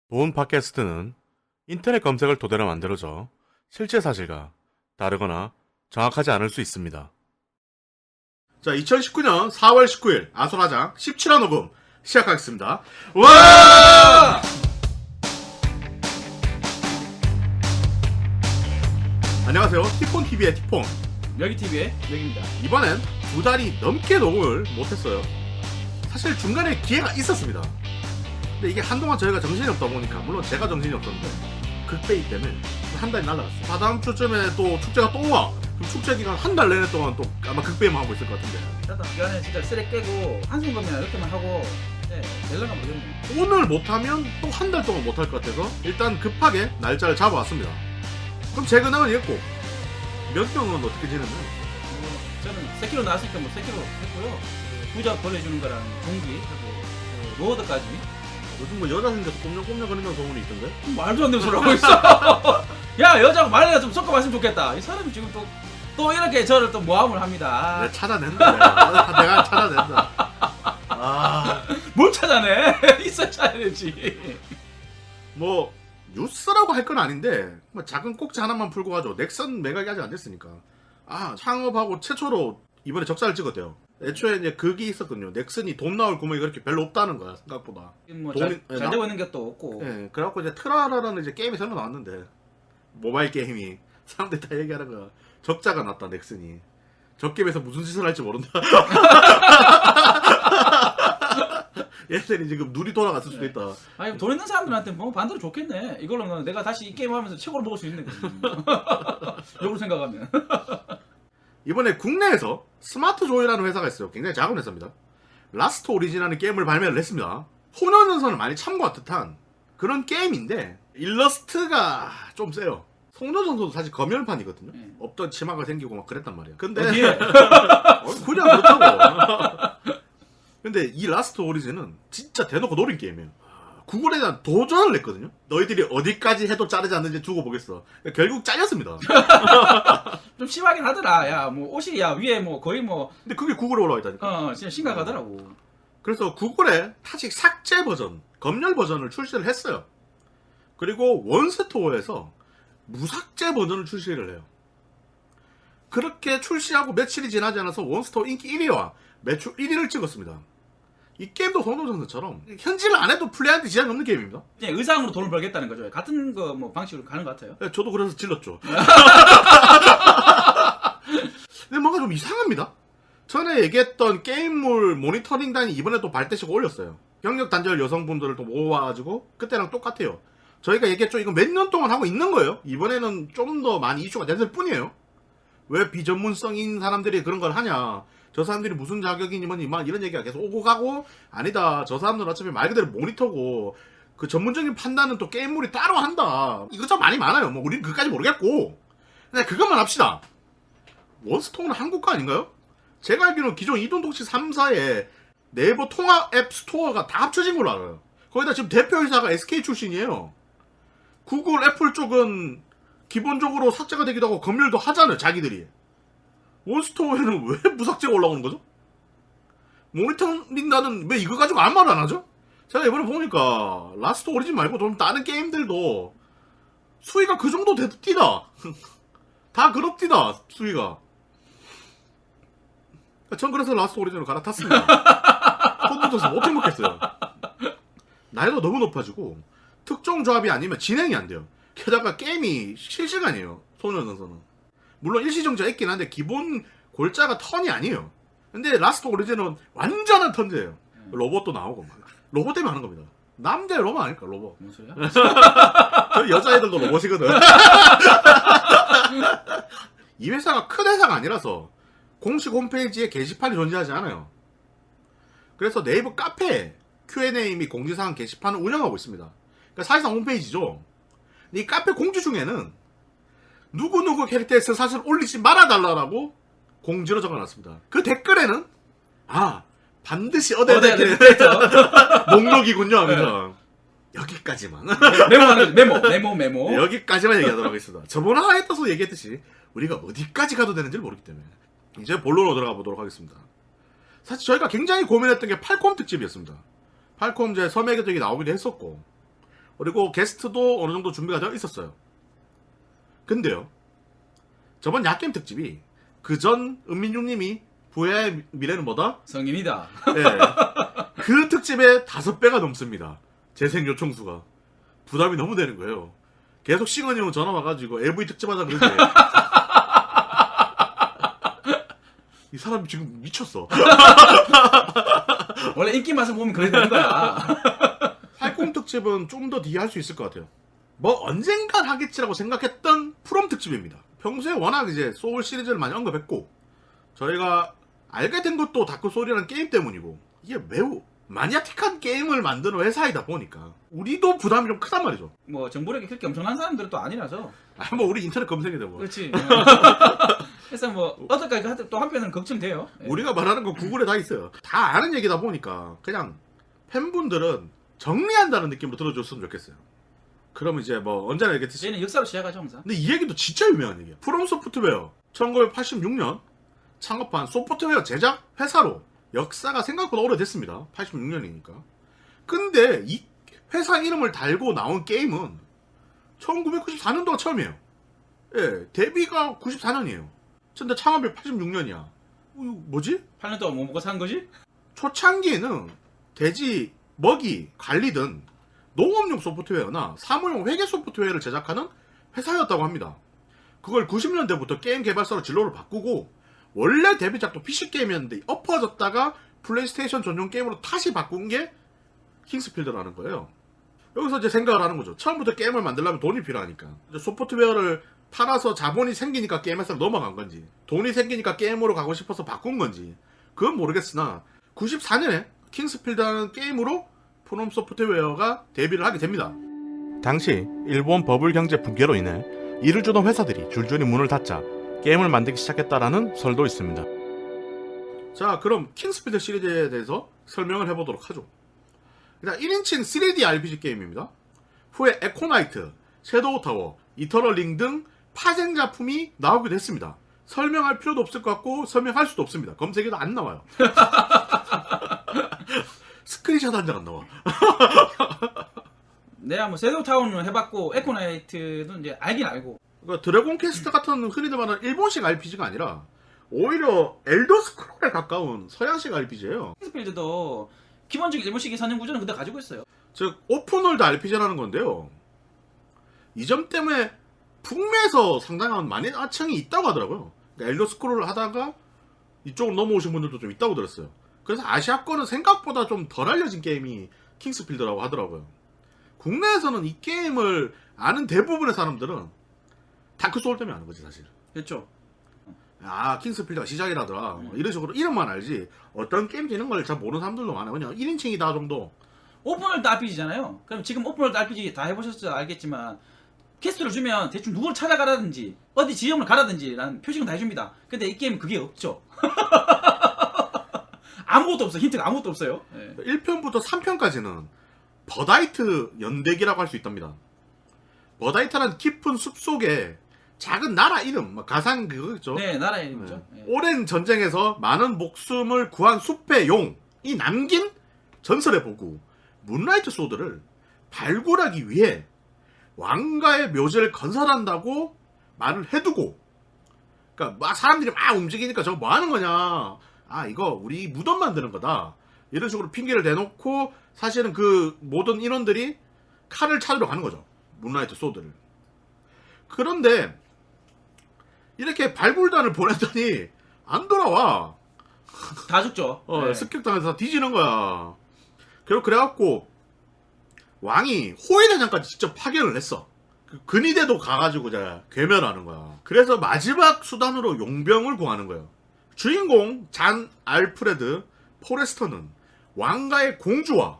본 팟캐스트는 인터넷 검색을 토대로 만들어져 실제 사실과 다르거나 정확하지 않을 수 있습니다. 자, 2019년 4월 19일 아소라장 17화 녹음 시작하겠습니다. 와! 안녕하세요. 티폰TV의 티폰. 여기TV의 여기입니다. 이번엔 2달이 넘게 녹음을 못했어요. 사실 중간에 기회가 있었습니다. 근데 이게 한동안 저희가 정신이 없다 보니까, 물론 제가 정신이 없었는데 극베이 때문에 한 달이 날라갔어요. 다다음 주쯤에 또 축제가 또 와. 그럼 축제 기간 한 달 내내 동안 또 아마 극베이만 하고 있을 것 같은데, 일단 기간에 진짜 쓰레 깨고 한숨 거면 이렇게만 하고 될려나 모르겠네. 오늘 못하면 또 한 달 동안 못할 것 같아서 일단 급하게 날짜를 잡아왔습니다. 그럼 제 근황은 이랬고, 몇 명은 어떻게 지냈나요? 저는 3kg 나왔으니까 뭐 3kg 했고요. 부자 보내주는 거랑 동기하고 로어드까지. 요즘 뭐 여자 생겨서 꼼냥꼼냥 거린다는 소문이 있던데? 말도 안 되는 소리 하고 있어. 야, 여자하고 말이나 좀 섞어봤으면 좋겠다. 이 사람이 지금 또 이렇게 저를 또 모함을 합니다. 내가 찾아낸다. 내가 찾아낸다. 아, 뭘 찾아내? 있어야 찾아내지. 뭐 뉴스라고 할 건 아닌데 뭐 작은 꼭지 하나만 풀고 가죠. 넥슨 매각이 아직 안 됐으니까. 아, 창업하고 최초로 이번에 적자를 찍었대요. 애초에 이제 그게 있었거든요. 넥슨이 돈 나올 구멍이 그렇게 별로 없다는 거야, 생각보다. 잘 되고 있는 것도 없고. 예, 그래갖고 이제 트라라라는 이제 게임이 새로 나왔는데, 모바일 게임이 사람들이 다 얘기하는 거야. 적자가 났다, 넥슨이. 저 게임에서 무슨 짓을 할지 모른다. 얘들이 지금 눈이 돌아갔을 수도 있다. 아니, 돈 있는 사람들한테 뭐 반대로 좋겠네. 이걸로는 내가 다시 이 게임 하면서 최고로 먹을 수 있는 거지. 역으로 생각하면. 이번에 국내에서 스마트 조이라는 회사가 있어요. 굉장히 작은 회사입니다. 라스트 오리진이라는 게임을 발매를 했습니다. 소녀전선을 많이 참고한 듯한 그런 게임인데, 일러스트가 좀 세요. 소녀전선도 사실 검열판이거든요. 없던 치마가 생기고 막 그랬단 말이야. 근데 어디에? 그냥 그렇다고. 근데 이 라스트 오리진은 진짜 대놓고 노린 게임이에요. 구글에 대한 도전을 했거든요. 너희들이 어디까지 해도 자르지 않는지 두고 보겠어. 결국 잘렸습니다. 좀 심하긴 하더라. 야, 뭐 옷이 야 위에 뭐 거의 뭐 근데 그게 구글에 올라와 있다니까. 진짜 심각하더라고. 그래서 구글에 타식 삭제 버전, 검열 버전을 출시를 했어요. 그리고 원스토어에서 무삭제 버전을 출시를 해요. 그렇게 출시하고 며칠이 지나지 않아서 원스토어 인기 1위와 매출 1위를 찍었습니다. 이 게임도 소녀전선처럼 현질을 안 해도 플레이하는데 지장이 없는 게임입니다. 그냥 의상으로 돈을 벌겠다는 거죠. 같은 거 뭐 방식으로 가는 것 같아요. 네, 저도 그래서 질렀죠. 근데 뭔가 좀 이상합니다. 전에 얘기했던 게임물 모니터링단이 이번에 또 발대식 올렸어요. 경력 단절 여성분들을 또 모아가지고 그때랑 똑같아요. 저희가 얘기했죠. 이거 몇 년 동안 하고 있는 거예요. 이번에는 좀 더 많이 이슈가 됐을 뿐이에요. 왜 비전문성인 사람들이 그런 걸 하냐. 저 사람들이 무슨 자격이니 뭐니 막 이런 얘기가 계속 오고 가고, 아니다, 저 사람들은 어차피 말 그대로 모니터고 그 전문적인 판단은 또 게임물이 따로 한다. 이것저것 많이 많아요. 뭐 우리는 그까지 모르겠고, 그냥 그것만 합시다. 원스토어는 한국 거 아닌가요? 제가 알기로는 기존 이동독시 3사의 네이버 통합 앱 스토어가 다 합쳐진 걸로 알아요. 거기다 지금 대표이사가 SK 출신이에요. 구글, 애플 쪽은 기본적으로 삭제가 되기도 하고 검열도 하잖아요, 자기들이. 원스토어에는 왜 무삭제가 올라오는 거죠? 모니터링단은 왜 이거 가지고 아무 말 안 하죠? 제가 이번에 보니까 라스트 오리진 말고 좀 다른 게임들도 수위가 그 정도 됐디다. 다 그렇디다, 수위가. 전 그래서 라스트 오리진으로 갈아탔습니다. 손 묻어서 못 행복했어요. 나이도 너무 높아지고 특정 조합이 아니면 진행이 안 돼요. 게다가 게임이 실시간이에요, 소녀전선은. 물론 일시정지가 있긴 한데 기본 골자가 턴이 아니에요. 근데 라스트 오리진은 완전한 턴제예요. 로봇도 나오고 막. 로봇 때문에 하는 겁니다. 남자의 로봇 아닐까, 로봇. 무슨 소리야? 저 여자애들도 로봇이거든. 이 회사가 큰 회사가 아니라서 공식 홈페이지에 게시판이 존재하지 않아요. 그래서 네이버 카페에 Q&A 및 공지사항 게시판을 운영하고 있습니다. 그러니까 사실상 홈페이지죠. 이 카페 공지 중에는 누구누구 캐릭터의 사실 올리지 말아달라고 공지로 적어놨습니다. 그 댓글에는 반드시 얻어야 될 캐릭터 목록이군요 하면서 여기까지만 메모하는 거지. 메모. 여기까지만 얘기하도록 하겠습니다. 저번에 하에떠서 얘기했듯이 우리가 어디까지 가도 되는지를 모르기 때문에 이제 본론으로 들어가 보도록 하겠습니다. 사실 저희가 굉장히 고민했던 게 팔콤 특집이었습니다. 팔콤 제 섬의 계적이 나오기도 했었고, 그리고 게스트도 어느 정도 준비가 되어 있었어요. 근데요, 저번 야게임 특집이 그전 은민중님이 부야의 미래는 뭐다? 성인이다. 네. 그 특집의 5배가 넘습니다. 재생 요청수가. 부담이 너무 되는 거예요. 계속 싱언이 형 전화 와가지고 LV 특집 하자 그러는데 이 사람이 지금 미쳤어. 원래 인기 맛을 보면 그래 되는 거야. 팔꿈 특집은 좀 더 뒤에 할 수 있을 것 같아요. 뭐 언젠간 하겠지라고 생각했던 프롬 특집입니다. 평소에 워낙 이제 소울 시리즈를 많이 언급했고 저희가 알게 된 것도 다크 소울이라는 게임 때문이고 이게 매우 마니아틱한 게임을 만드는 회사이다 보니까 우리도 부담이 좀 크단 말이죠. 뭐 정보력이 그렇게 엄청난 사람들은 또 아니라서. 뭐 우리 인터넷 검색이 되고 그렇지. 그래서 뭐 어떨까 또 한편은 걱정돼요. 예. 우리가 말하는 건 구글에 다 있어요. 다 아는 얘기다 보니까 그냥 팬분들은 정리한다는 느낌으로 들어줬으면 좋겠어요. 그러면 이제 뭐 언제나 얘기했듯이 저희는 역사로 시작하죠 항상. 근데 이 얘기도 진짜 유명한 얘기야. 프롬 소프트웨어 1986년 창업한 소프트웨어 제작 회사로 역사가 생각보다 오래됐습니다. 86년이니까. 근데 이 회사 이름을 달고 나온 게임은 1994년도가 처음이에요. 예, 데뷔가 94년이에요. 근데 창업이 86년이야. 뭐지? 8년 동안 뭐 먹고 산 거지? 초창기에는 돼지 먹이 관리든 농업용 소프트웨어나 사무용 회계 소프트웨어를 제작하는 회사였다고 합니다. 그걸 90년대부터 게임 개발사로 진로를 바꾸고 원래 데뷔작도 PC게임이었는데 엎어졌다가 플레이스테이션 전용 게임으로 다시 바꾼 게 킹스필드라는 거예요. 여기서 이제 생각을 하는 거죠. 처음부터 게임을 만들려면 돈이 필요하니까. 이제 소프트웨어를 팔아서 자본이 생기니까 게임 회사로 넘어간 건지 돈이 생기니까 게임으로 가고 싶어서 바꾼 건지 그건 모르겠으나 94년에 킹스필드라는 게임으로 프롬 소프트웨어가 데뷔를 하게 됩니다. 당시 일본 버블 경제 붕괴로 인해 이를 주던 회사들이 줄줄이 문을 닫자 게임을 만들기 시작했다라는 설도 있습니다. 자, 그럼 킹스필드 시리즈에 대해서 설명을 해보도록 하죠. 일단 1인칭 3D RPG 게임입니다. 후에 에코나이트, 섀도우 타워, 이터널 링 등 파생 작품이 나오기도 했습니다. 설명할 필요도 없을 것 같고 설명할 수도 없습니다. 검색해도 안 나와요. 스크린샷 한 장 안 나와. 내가 뭐 섀도우 타운은 해봤고 에코나이트는 이제 알긴 알고. 그러니까 드래곤 퀘스트 같은 흔히들 말하는 일본식 RPG가 아니라 오히려 엘더 스크롤에 가까운 서양식 RPG예요. 킹스필드도 기본적인 일본식의 사냥 구조는 그대로 가지고 있어요. 즉 오픈월드 RPG라는 건데요. 이 점 때문에 북미에서 상당한 마니아층이 있다고 하더라고요. 그러니까 엘더 스크롤을 하다가 이쪽으로 넘어오신 분들도 좀 있다고 들었어요. 그래서 아시아권은 생각보다 좀 덜 알려진 게임이 킹스필드라고 하더라고요. 국내에서는 이 게임을 아는 대부분의 사람들은 다크 소울 때문에 아는 거지 사실. 그렇죠. 아, 킹스필드가 시작이라더라. 뭐 이런 식으로 이름만 알지 어떤 게임인지 이런 걸 잘 모르는 사람들도 많아요. 그냥 1인칭이다 정도. 오픈월드 RPG잖아요. 그럼 지금 오픈월드 RPG 다 해보셨죠? 알겠지만 퀘스트를 주면 대충 누구를 찾아가라든지 어디 지점을 가라든지 라는 표식은 다 해줍니다. 근데 이 게임은 그게 없죠. 아무것도 없어. 힌트가 아무것도 없어요. 네. 1편부터 3편까지는 버다이트 연대기라고 할 수 있답니다. 버다이트란 깊은 숲속에 작은 나라 이름, 가상 그거겠죠. 네, 나라의 이름이죠. 네. 오랜 전쟁에서 많은 목숨을 구한 숲의 용이 남긴 전설의 보구 문라이트 소드를 발굴하기 위해 왕가의 묘지를 건설한다고 말을 해두고, 그러니까 막 사람들이 막 움직이니까 저거 뭐 하는 거냐, 아 이거 우리 무덤 만드는 거다 이런 식으로 핑계를 대놓고 사실은 그 모든 인원들이 칼을 찾으러 가는 거죠. 문라이트 소드를. 그런데 이렇게 발굴단을 보냈더니 안 돌아와. 다 죽죠. 네. 습격당해서 다 뒤지는 거야. 그래갖고 왕이 호위대장까지 직접 파견을 했어. 그 근위대도 가가지고 이제 괴멸하는 거야. 그래서 마지막 수단으로 용병을 구하는 거예요. 주인공 잔 알프레드 포레스터는 왕가의 공주와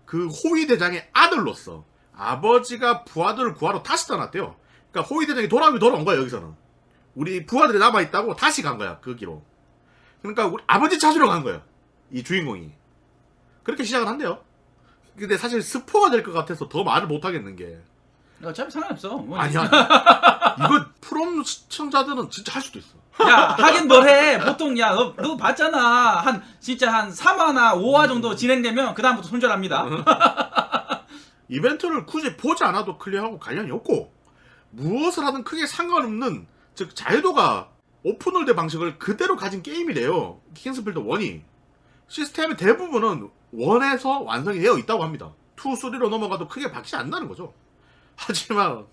그 호위대장의 아들로서 아버지가 부하들을 구하러 다시 떠났대요. 그러니까 호위대장이 돌아오긴 돌아온 거야. 여기서는 우리 부하들이 남아있다고 다시 간 거야. 그 길로. 그러니까 우리 아버지 찾으러 간 거예요. 이 주인공이. 그렇게 시작을 한대요. 근데 사실 스포가 될 것 같아서 더 말을 못 하겠는 게, 어차피 상관없어. 뭐. 아니야. 이거 프롬 시청자들은 진짜 할 수도 있어. 야, 하긴 뭐래. 보통 야, 너 봤잖아. 진짜 한 3화나 5화 정도 진행되면 그 다음부터 손절합니다. 이벤트를 굳이 보지 않아도 클리어하고 관련이 없고 무엇을 하든 크게 상관없는 즉 자유도가 오픈월드 방식을 그대로 가진 게임이래요. 킹스필드 1이. 시스템의 대부분은 1에서 완성이 되어 있다고 합니다. 2, 3로 넘어가도 크게 박이 안 나는 거죠. 하지만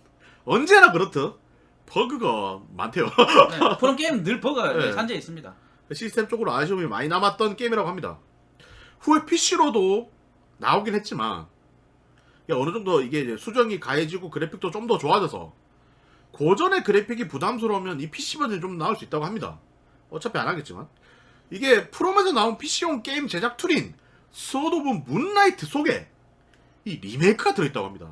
언제나 그렇듯 버그가 많대요. 네, 프롬 게임은 늘 버그가 네. 산재해 있습니다. 시스템적으로 아쉬움이 많이 남았던 게임이라고 합니다. 후에 PC로도 나오긴 했지만 어느 정도 이게 이제 수정이 가해지고 그래픽도 좀 더 좋아져서 고전의 그래픽이 부담스러우면 이 PC 버전이 좀 나올 수 있다고 합니다. 어차피 안 하겠지만 이게 프롬에서 나온 PC용 게임 제작 툴인 소드 오브 문라이트 속에 이 리메이크가 들어있다고 합니다.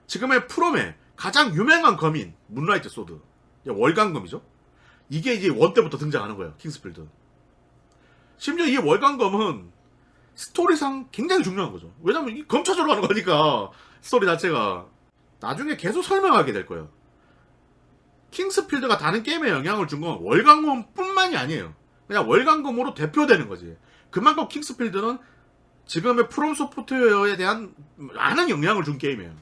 지금의 프롬의 가장 유명한 검인 문라이트 소드 월간검이죠. 이게 이제 원 때부터 등장하는 거예요. 킹스필드. 심지어 이 월간검은 스토리상 굉장히 중요한 거죠. 왜냐면 이 검 찾으러 가는 거니까 스토리 자체가 나중에 계속 설명하게 될 거예요. 킹스필드가 다른 게임에 영향을 준 건 월간검뿐만이 아니에요. 그냥 월간검으로 대표되는 거지. 그만큼 킹스필드는 지금의 프롬 소프트웨어에 대한 많은 영향을 준 게임이에요.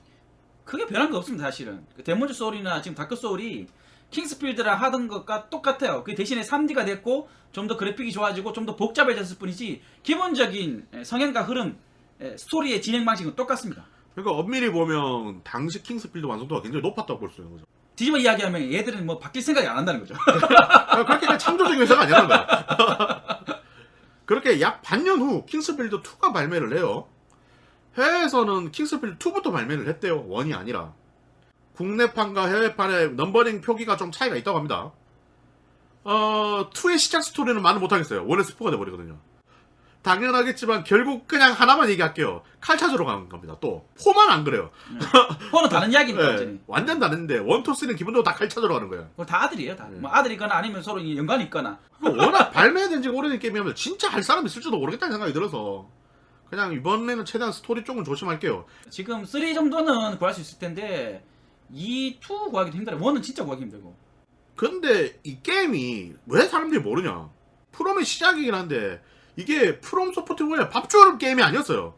크게 변한 거 없습니다 사실은. 그 데몬즈 소울이나 지금 다크 소울이 킹스필드랑 하던 것과 똑같아요. 그 대신에 3D가 됐고 좀 더 그래픽이 좋아지고 좀 더 복잡해졌을 뿐이지 기본적인 성향과 흐름, 스토리의 진행 방식은 똑같습니다. 그러니까 엄밀히 보면 당시 킹스필드 완성도가 굉장히 높았다고 볼 수 있는 거죠. 뒤집어 이야기하면 얘들은 뭐 바뀔 생각이 안 한다는 거죠. 그렇게 그냥 창조적인 회사가 아니라는 거야. 그렇게 약 반년 후 킹스필드 2가 발매를 해요. 해외에서는 킹스필드 2부터 발매를 했대요. 1이 아니라. 국내판과 해외판의 넘버링 표기가 좀 차이가 있다고 합니다. 2의 시작 스토리는 말을 못하겠어요. 1의 스포가 돼버리거든요. 당연하겠지만 결국 그냥 하나만 얘기할게요. 칼 찾으러 가는 겁니다. 또 4만 안 그래요. 4는 다른 이야기니까 네, 완전히. 완전 다른데 1, 2, 3는 기본적으로 다 칼 찾으러 가는 거예요. 그거 다 아들이에요. 다. 네. 뭐 아들이거나 아니면 서로 연관이 있거나. 워낙 발매된 지가 오래된 게임이면 진짜 할 사람이 있을지도 모르겠다는 생각이 들어서 그냥 이번에는 최대한 스토리 쪽은 조심할게요. 지금 3 정도는 구할 수 있을 텐데 2, 2 구하기도 힘들어요. 1은 진짜 구하기 힘들고. 근데 이 게임이 왜 사람들이 모르냐? 프롬의 시작이긴 한데 이게 프롬 소프트웨어의 밥 주는 게임이 아니었어요.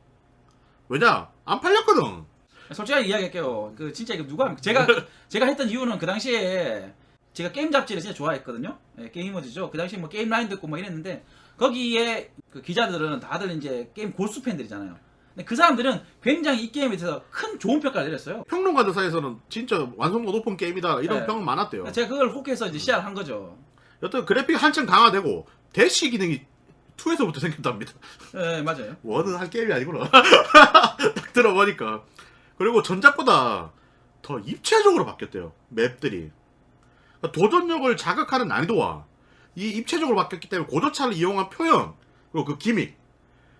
왜냐? 안 팔렸거든. 솔직하게 이야기할게요. 그 진짜 이거 누가 제가 했던 이유는 그 당시에 제가 게임 잡지를 진짜 좋아했거든요. 게이머즈죠. 그 당시에 뭐 게임 라인도 있고 뭐 이랬는데 거기에 그 기자들은 다들 이제 게임 골수 팬들이잖아요. 근데 그 사람들은 굉장히 이 게임에 대해서 큰 좋은 평가를 내렸어요. 평론가들 사이에서는 진짜 완성도 높은 게임이다 이런 네. 평은 많았대요. 제가 그걸 혹해서 이제 시작을 한 거죠. 여튼 그래픽이 한층 강화되고 대시 기능이 2에서부터 생겼답니다. 네, 맞아요. 1은 할 게임이 아니구나. 딱 들어보니까. 그리고 전작보다 더 입체적으로 바뀌었대요. 맵들이. 그러니까 도전력을 자극하는 난이도와 이 입체적으로 바뀌었기 때문에 고저차를 이용한 표현 그리고 그 기믹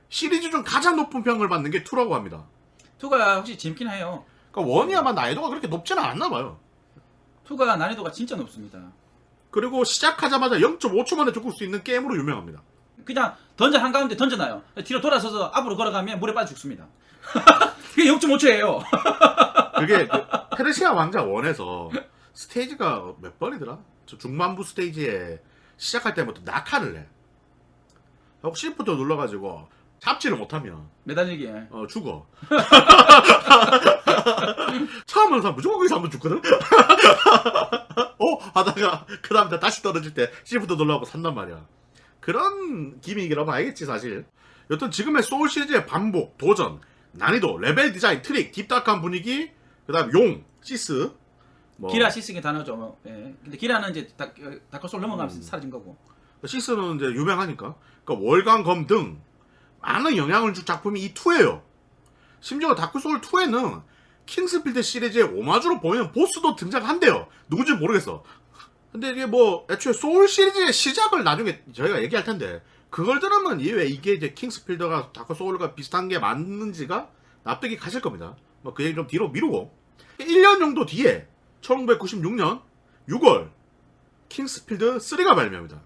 시리즈 중 가장 높은 평을 받는 게 2라고 합니다. 2가 혹시 재밌긴 해요. 그러니까 1이 아마 난이도가 그렇게 높지는 않나 봐요. 2가 난이도가 진짜 높습니다. 그리고 시작하자마자 0.5초 만에 죽을 수 있는 게임으로 유명합니다. 그냥 던전 한가운데 던져놔요. 뒤로 돌아서서 앞으로 걸어가면 물에 빠져 죽습니다. 그게 0.5초예요. 그게 그 페르시아 왕자 1에서 스테이지가 몇 번이더라? 저 중반부 스테이지에 시작할 때부터 낙하를 해. 하고 시프트 눌러가지고 잡지를 못하면 매달리기에. 죽어. 처음 하는 사람 무조건 거기서 한번 죽거든? 하다가 그 다음에 다시 떨어질 때 시프트 눌러가고 산단 말이야. 그런 기믹이라고 봐야겠지 사실. 여튼 지금의 소울 시리즈의 반복, 도전, 난이도, 레벨 디자인, 트릭, 딥다크한 분위기, 그 다음 용, 시스 뭐 기라 시스의 단어죠. 예. 근데 기라는 이제 다크소울 넘어가면서 사라진 거고. 시스는 이제 유명하니까. 그러니까 월간검 등 많은 영향을 준 작품이 이 2예요. 심지어 다크소울 2에는 킹스필드 시리즈의 오마주로 보이는 보스도 등장한대요. 누군지 모르겠어. 근데 이게 뭐 애초에 소울 시리즈의 시작을 나중에 저희가 얘기할 텐데 그걸 들으면 왜 이게 이제 킹스필드가 다크소울과 비슷한 게 맞는지가 납득이 가실 겁니다. 뭐 그 얘기 좀 뒤로 미루고 1년 정도 뒤에 1996년 6월 킹스필드 3가 발매합니다.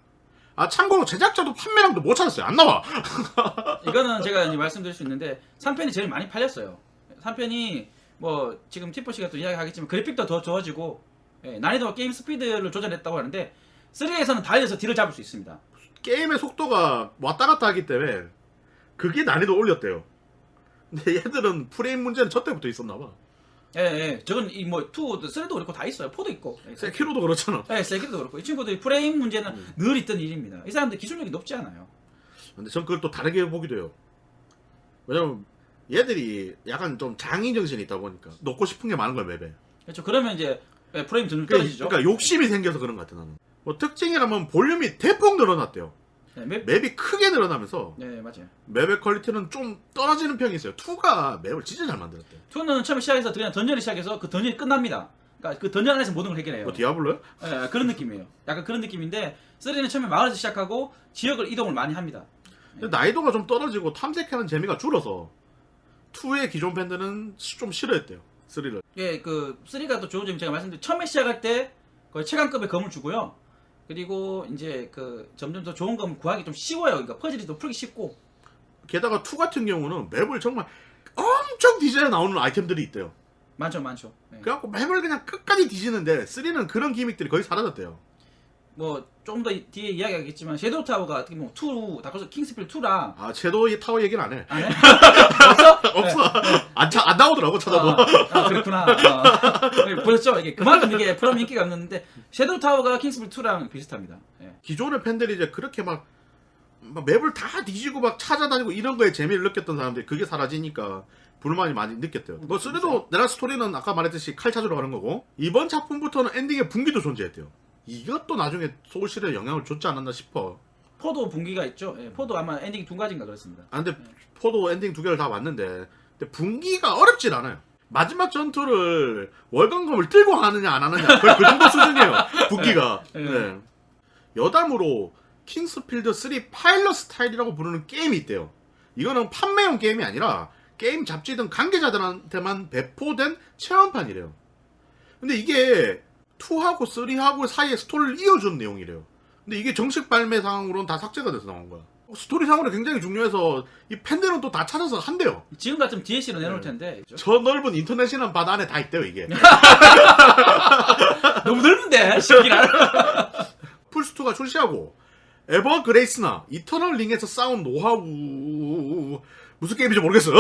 참고로 제작자도 판매량도 못 찾았어요. 안 나와. 이거는 제가 이제 말씀드릴 수 있는데 3편이 제일 많이 팔렸어요. 3편이 뭐 지금 티포씨가 또 이야기하겠지만 그래픽도 더 좋아지고 난이도와 게임 스피드를 조절했다고 하는데 3에서는 달려서 뒤를 잡을 수 있습니다. 게임의 속도가 왔다 갔다 하기 때문에 그게 난이도 올렸대요. 근데 얘들은 프레임 문제는 저 때부터 있었나 봐. 예, 예. 저건 뭐 2도 3도 그렇고 다 있어요. 4도 있고. 세키로도 그렇잖아. 예, 세키로도 그렇고. 이 친구들이 프레임 문제는 늘 있던 일입니다. 이 사람들 기술력이 높지 않아요. 근데 전 그걸 또 다르게 보기도 해요. 왜냐면 얘들이 약간 좀 장인 정신이 있다 보니까 놓고 싶은 게 많은 거야 맵에. 그렇죠. 그러면 이제 예, 프레임 좀 떨어지죠. 그러니까 욕심이 생겨서 그런 것 같아 나는. 뭐 특징이라면 볼륨이 대폭 늘어났대요. 예, 맵이 크게 늘어나면서 예, 맞아요. 맵의 퀄리티는 좀 떨어지는 편이 있어요. 2가 맵을 진짜 잘 만들었대. 2는 처음에 시작해서 그냥 던전을 시작해서 그 던전이 끝납니다. 그러니까 그 던전 안에서 모든 걸 해결해요. 뭐 디아블로야? 예, 그런 느낌이에요. 약간 그런 느낌인데 3는 처음에 마을에서 시작하고 지역을 이동을 많이 합니다. 근데 난이도가 좀 떨어지고 탐색하는 재미가 줄어서 2의 기존 팬들은 좀 싫어했대요. 3를. 예, 그 3가 또 좋은 점이 제가 말씀드린 처음에 시작할 때 거의 최강급의 검을 주고요. 그리고 이제 그 점점 더 좋은 검을 구하기 좀 쉬워요. 그러니까 퍼즐이 더 풀기 쉽고. 게다가 2 같은 경우는 맵을 정말 엄청 디자인에 나오는 아이템들이 있대요. 많죠, 많죠. 예. 그래갖고 맵을 그냥 끝까지 뒤지는데 3는 그런 기믹들이 거의 사라졌대요. 뭐 조금 더 뒤에 이야기하겠지만 섀도우 타워가 어떻게 보면 2, 다크소스 킹스필 2랑 아 섀도우 타워 얘기는 안 해. 안 해? 없어? 없어. 안 나오더라고 찾아도. 그렇구나. 보셨죠? 이게 그만큼 이게 프롬 인기가 없는데 섀도우 타워가 킹스필 2랑 비슷합니다. 예. 기존의 팬들이 이제 그렇게 막 맵을 다 뒤지고 막 찾아다니고 이런 거에 재미를 느꼈던 사람들이 그게 사라지니까 불만이 많이 느꼈대요. 뭐 3도 내가 스토리는 아까 말했듯이 칼 찾으러 가는 거고 이번 작품부터는 엔딩에 분기도 존재했대요. 이것도 나중에 소울실에 영향을 줬지 않았나 싶어. 4도 분기가 있죠. 예, 4도 아마 엔딩이 두 가지인가 그렇습니다. 아 근데 4도 엔딩 2개를 다 봤는데 근데 분기가 어렵질 않아요. 마지막 전투를 월광검을 들고 하느냐 안 하느냐 거의 그 정도 수준이에요. 분기가. 네. 네. 여담으로 킹스필드 3 파일럿 스타일이라고 부르는 게임이 있대요. 이거는 판매용 게임이 아니라 게임 잡지 등 관계자들한테만 배포된 체험판이래요. 근데 이게 2하고 3하고 사이에 스토리를 이어주는 내용이래요. 근데 이게 정식 발매상으로는 다 삭제가 돼서 나온 거야. 스토리상으로 굉장히 중요해서 이 팬들은 또 다 찾아서 한대요. 지금 같으면 DLC로 내놓을 텐데. 저 넓은 인터넷이란 바다 안에 다 있대요 이게. 너무 넓은데 시기랑. 플스2가 출시하고 에버그레이스나 이터널 링에서 쌓은 노하우 무슨 게임인지 모르겠어요.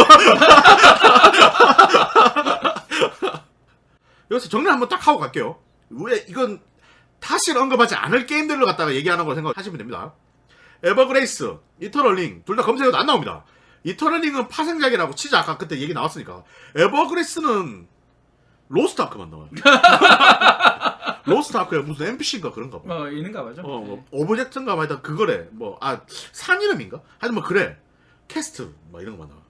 여기서 정리 한번 딱 하고 갈게요. 왜 이건 다시 언급하지 않을 게임들을 갖다가 얘기하는 걸 생각하시면 됩니다. 에버그레이스, 이터널 링 둘 다 검색해도 안 나옵니다. 이터널 링은 파생작이라고 치자. 아까 그때 얘기 나왔으니까. 에버그레이스는 로스트아크만 나와요. 로스트아크에 무슨 NPC인가 그런가 봐. 뭐 있는가 봐죠. 뭐 오브젝트인가 뭐 하여튼 그거래. 산 이름인가? 하여튼 뭐 그래. 캐스트 뭐 이런 거만 나와.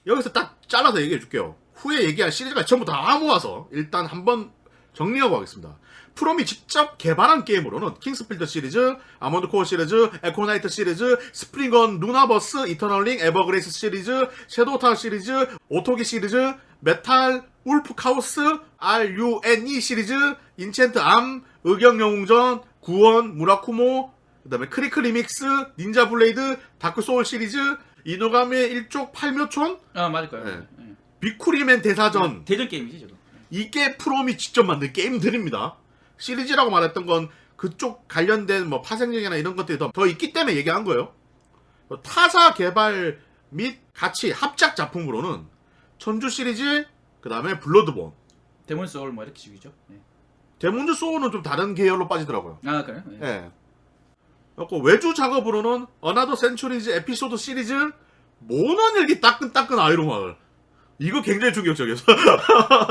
여기서 딱 잘라서 얘기해 줄게요. 후에 얘기할 시리즈가 전부 다 모아서 일단 한번 정리하고 가겠습니다. 프롬이 직접 개발한 게임으로는 킹스필드 시리즈, 아몬드 코어 시리즈, 에코나이트 시리즈, 스프링건, 루나버스, 이터널링, 에버그레이스 시리즈, 섀도우 타워 시리즈, 오토기 시리즈, 메탈, 울프 카오스, RUNE 시리즈, 인챈트 암, 의경영웅전, 구원, 무라쿠모, 그 다음에 크리크 리믹스, 닌자 블레이드, 다크 소울 시리즈, 이노가미의 일족 팔묘촌, 맞을 거예요. 네. 비쿠리맨 대사전. 대전 게임이지 저거. 이게 프롬이 직접 만든 게임들입니다. 시리즈라고 말했던 건 그쪽 관련된 뭐 파생력이나 이런 것들이 더 있기 때문에 얘기한 거예요. 타사 개발 및 같이 합작 작품으로는 천주 시리즈, 그 다음에 블러드본, 데몬 소울 뭐 이렇게 식이죠. 네. 데몬즈 소울은 좀 다른 계열로 빠지더라고요. 아 그래요? 네. 예. 그리고 외주 작업으로는 어나더 센츄리즈 에피소드 시리즈, 모넌일기 따끈따끈 아이로마을. 이거 굉장히 충격적이었어.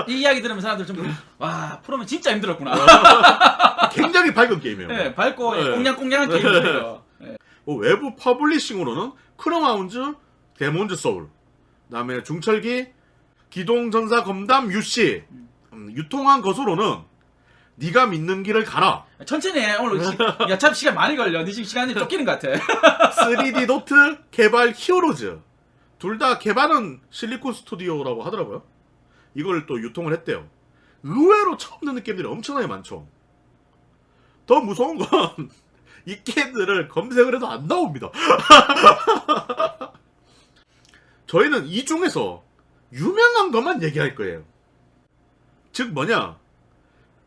이 이야기 들으면 사람들 좀 와 프로면 진짜 힘들었구나. 굉장히 밝은 게임이에요. 네, 밝고 네. 꽁냥꽁냥한 게임이에요. 네. 외부 퍼블리싱으로는 크로마운즈, 데몬즈 소울, 그다음에 중철기, 기동전사 검담 UC, 유통한 것으로는 네가 믿는 길을 가라. 천천히 해. 오늘 참 시간 많이 걸려. 네 지금 시간이 쫓기는 것 같아. 3D 노트 개발 히어로즈. 둘 다 개발은 실리콘 스튜디오라고 하더라고요. 이걸 또 유통을 했대요. 의외로 처음 듣는 게임들이 엄청나게 많죠. 더 무서운 건 이 게임들을 검색을 해도 안 나옵니다. 저희는 이 중에서 유명한 것만 얘기할 거예요. 즉 뭐냐,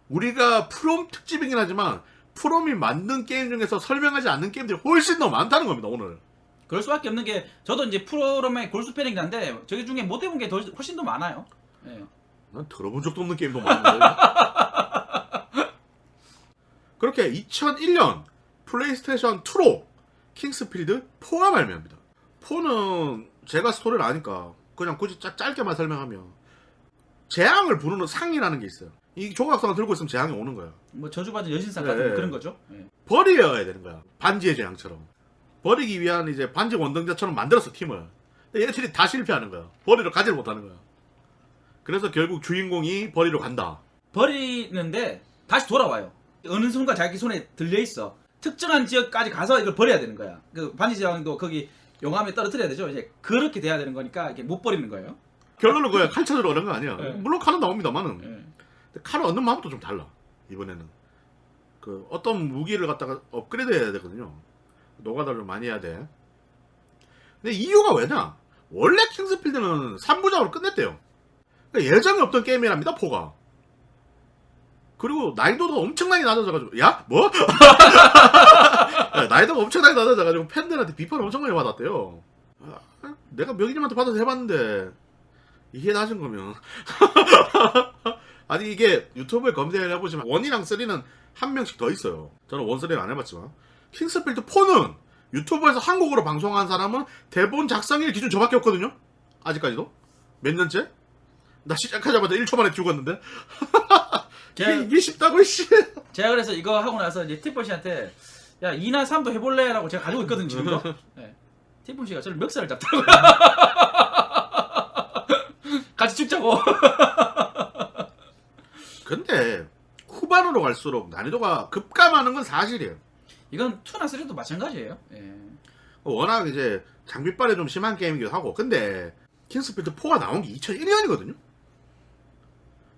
우리가 프롬 특집이긴 하지만 프롬이 만든 게임 중에서 설명하지 않는 게임들이 훨씬 더 많다는 겁니다. 오늘 그럴 수밖에 없는 게 저도 이제 프로그램의 골수 팬이긴 한데 저기 중에 못 해본 게 훨씬 더 많아요. 예. 난 들어본 적도 없는 게임도 많은데. 그렇게 2001년 플레이스테이션 2로 킹스필드 4가 발매합니다. 4는 제가 스토리를 아니까 그냥 굳이 짧게만 설명하면 재앙을 부르는 상이라는 게 있어요. 이 조각상을 들고 있으면 재앙이 오는 거야. 뭐 저주받은 여신상 예, 같은 예. 그런 거죠. 예. 버려야 되는 거야. 반지의 재앙처럼. 버리기 위한 이제 반지 원정자처럼 만들었어, 팀을. 근데 얘네들이 다 실패하는 거야. 버리러 가지를 못하는 거야. 그래서 결국 주인공이 버리러 간다. 버리는데 다시 돌아와요. 어느 순간 자기 손에 들려 있어. 특정한 지역까지 가서 이걸 버려야 되는 거야. 그 반지 제왕도 거기 용암에 떨어뜨려야 되죠. 이제 그렇게 돼야 되는 거니까 이게 못 버리는 거예요. 결론은 그거야. 칼 찾으러 오는 거 아니야. 예. 물론 칼은 나옵니다만은. 예. 근데 칼을 얻는 마음도 좀 달라. 이번에는. 그 어떤 무기를 갖다가 업그레이드 해야 되거든요. 노가다를 좀 많이 해야 돼. 근데 이유가 왜냐? 원래 킹스필드는 3부작으로 끝냈대요. 그러니까 예정이 없던 게임이랍니다, 4가. 그리고 난이도가 엄청나게 낮아져가지고, 야? 뭐? 난이도가 엄청나게 낮아져가지고 팬들한테 비판을 엄청 많이 받았대요. 내가 명희님한테 받아서 해봤는데, 이게 낮은 거면. 아니, 이게 유튜브에 검색을 해보시면 1이랑 3는 한 명씩 더 있어요. 저는 1, 3를 안 해봤지만. 킹스필드 4는 유튜브에서 한국어로 방송한 사람은 대본 작성일 기준 저밖에 없거든요? 아직까지도? 몇 년째? 나 시작하자마자 1초 만에 죽었는데? 이게 쉽다고, 씨. 제가 그래서 이거 하고 나서 이제 티폰 씨한테 야 2나 3도 해볼래? 라고 제가 가지고 있거든요 지금도. 네. 티폰 씨가 저를 멱살을 잡더라고요. 같이 죽자고. 근데 후반으로 갈수록 난이도가 급감하는 건 사실이에요. 이건 2나 3도 마찬가지예요. 예. 워낙 이제 장비빨이 좀 심한 게임이기도 하고. 근데 킹스필드 4가 나온 게 2001년이거든요?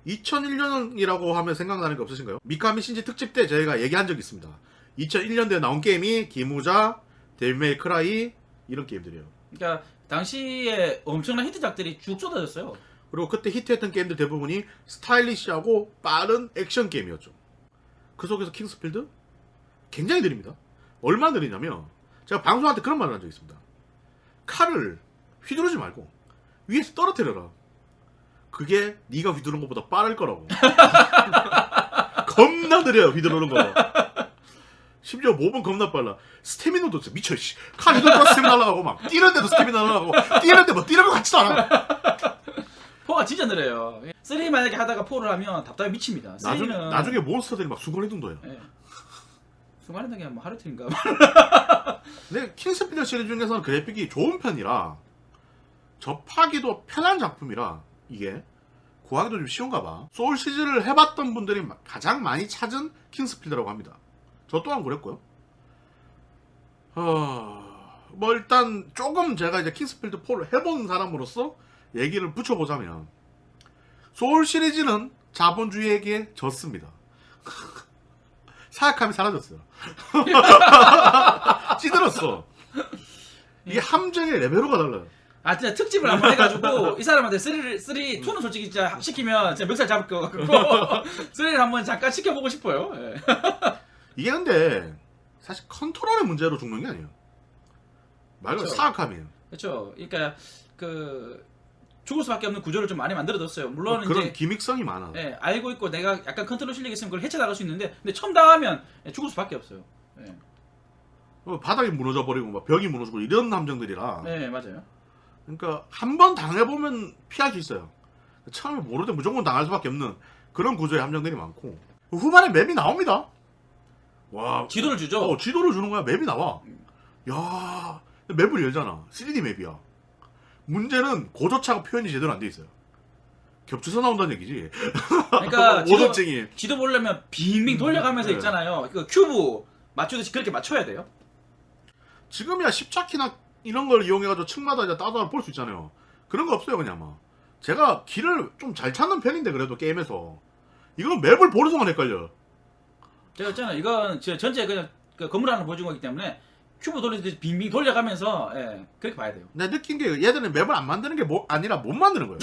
2001년이라고 하면 생각나는 게 없으신가요? 미카미 신지 특집 때 저희가 얘기한 적이 있습니다. 2001년도에 나온 게임이 기무자, 데빌메이 크라이 이런 게임들이에요. 그러니까 당시에 엄청난 히트작들이 쭉 쏟아졌어요. 그리고 그때 히트했던 게임들 대부분이 스타일리시하고 빠른 액션 게임이었죠. 그 속에서 킹스필드 굉장히 느립니다. 얼마나 느리냐면 제가 방송할 때 그런 말을 한 적이 있습니다. 칼을 휘두르지 말고 위에서 떨어뜨려라. 그게 네가 휘두르는 것보다 빠를 거라고. 겁나 느려요, 휘두르는 거. 심지어 몸은 겁나 빨라. 스태미너도 진짜 미쳐, 씨. 칼 휘두르면 스태미나 날아가고 막 뛰는데도 스태미나 날아가고 뛰는데 뭐 뛰는 것 같지도 않아. 4가 진짜 느려요. 3 만약에 하다가 4를 하면 답답해 미칩니다. 3는 나중에 몬스터들이 막 순간이동도 해요. 예. 순간이동이 뭐 하루틀인가. 근데 킹스필드 시리즈 중에서는 그래픽이 좋은 편이라 접하기도 편한 작품이라 이게 구하기도 좀 쉬운가 봐. 소울 시리즈를 해봤던 분들이 가장 많이 찾은 킹스필드라고 합니다. 저 또한 그랬고요. 뭐 일단 조금 제가 이제 킹스필드 4를 해본 사람으로서 얘기를 붙여보자면 소울 시리즈는 자본주의에게 졌습니다. 사악함이 사라졌어요. 찌들었어. 이게 함정의 레벨로가 달라요. 아 진짜 특집을 한번 해가지고 이 사람한테 2는 솔직히 진짜 시키면 진짜 멱살 잡을 것 같고 3를 한번 잠깐 시켜보고 싶어요. 예. 이게 근데 사실 컨트롤의 문제로 죽는 게 아니에요. 말 그대로 그렇죠. 사악함이에요. 그렇죠. 그러니까 그 죽을 수밖에 없는 구조를 좀 많이 만들어뒀어요. 물론 그런 이제 기믹성이 많아. 예, 알고 있고 내가 약간 컨트롤 실력이 있으면 그걸 헤쳐나갈 수 있는데 근데 처음 당하면 죽을 수밖에 없어요. 예. 바닥이 무너져 버리고 막 벽이 무너지고 이런 함정들이라. 네 맞아요. 그러니까 한 번 당해보면 피할 수 있어요. 처음에 모를 때 무조건 당할 수밖에 없는 그런 구조의 함정들이 많고 후반에 맵이 나옵니다. 와, 지도를 주죠. 지도를 주는 거야. 맵이 나와. 야, 맵을 열잖아. 3D 맵이야. 문제는 고조차가 표현이 제대로 안 돼 있어요. 겹쳐서 나온다는 얘기지. 그러니까 오dob쟁이. 지도 보려면 빙빙 돌려가면서 네. 있잖아요. 그 큐브 맞추듯이 그렇게 맞춰야 돼요. 지금이야 십자키나 이런 걸 이용해가지고 층마다 이제 따다가 볼 수 있잖아요. 그런 거 없어요, 그냥 막. 제가 길을 좀 잘 찾는 편인데 그래도 게임에서 이건 맵을 보는 동안 헷갈려. 제가 있잖아요. 이건 전체 그냥 그 건물 하나 보여준 거기 때문에 큐브 돌리듯이 빙빙 돌려가면서 예, 그렇게 봐야 돼요. 내가 느낀 게 얘들은 맵을 안 만드는 게 아니라 못 만드는 거예요.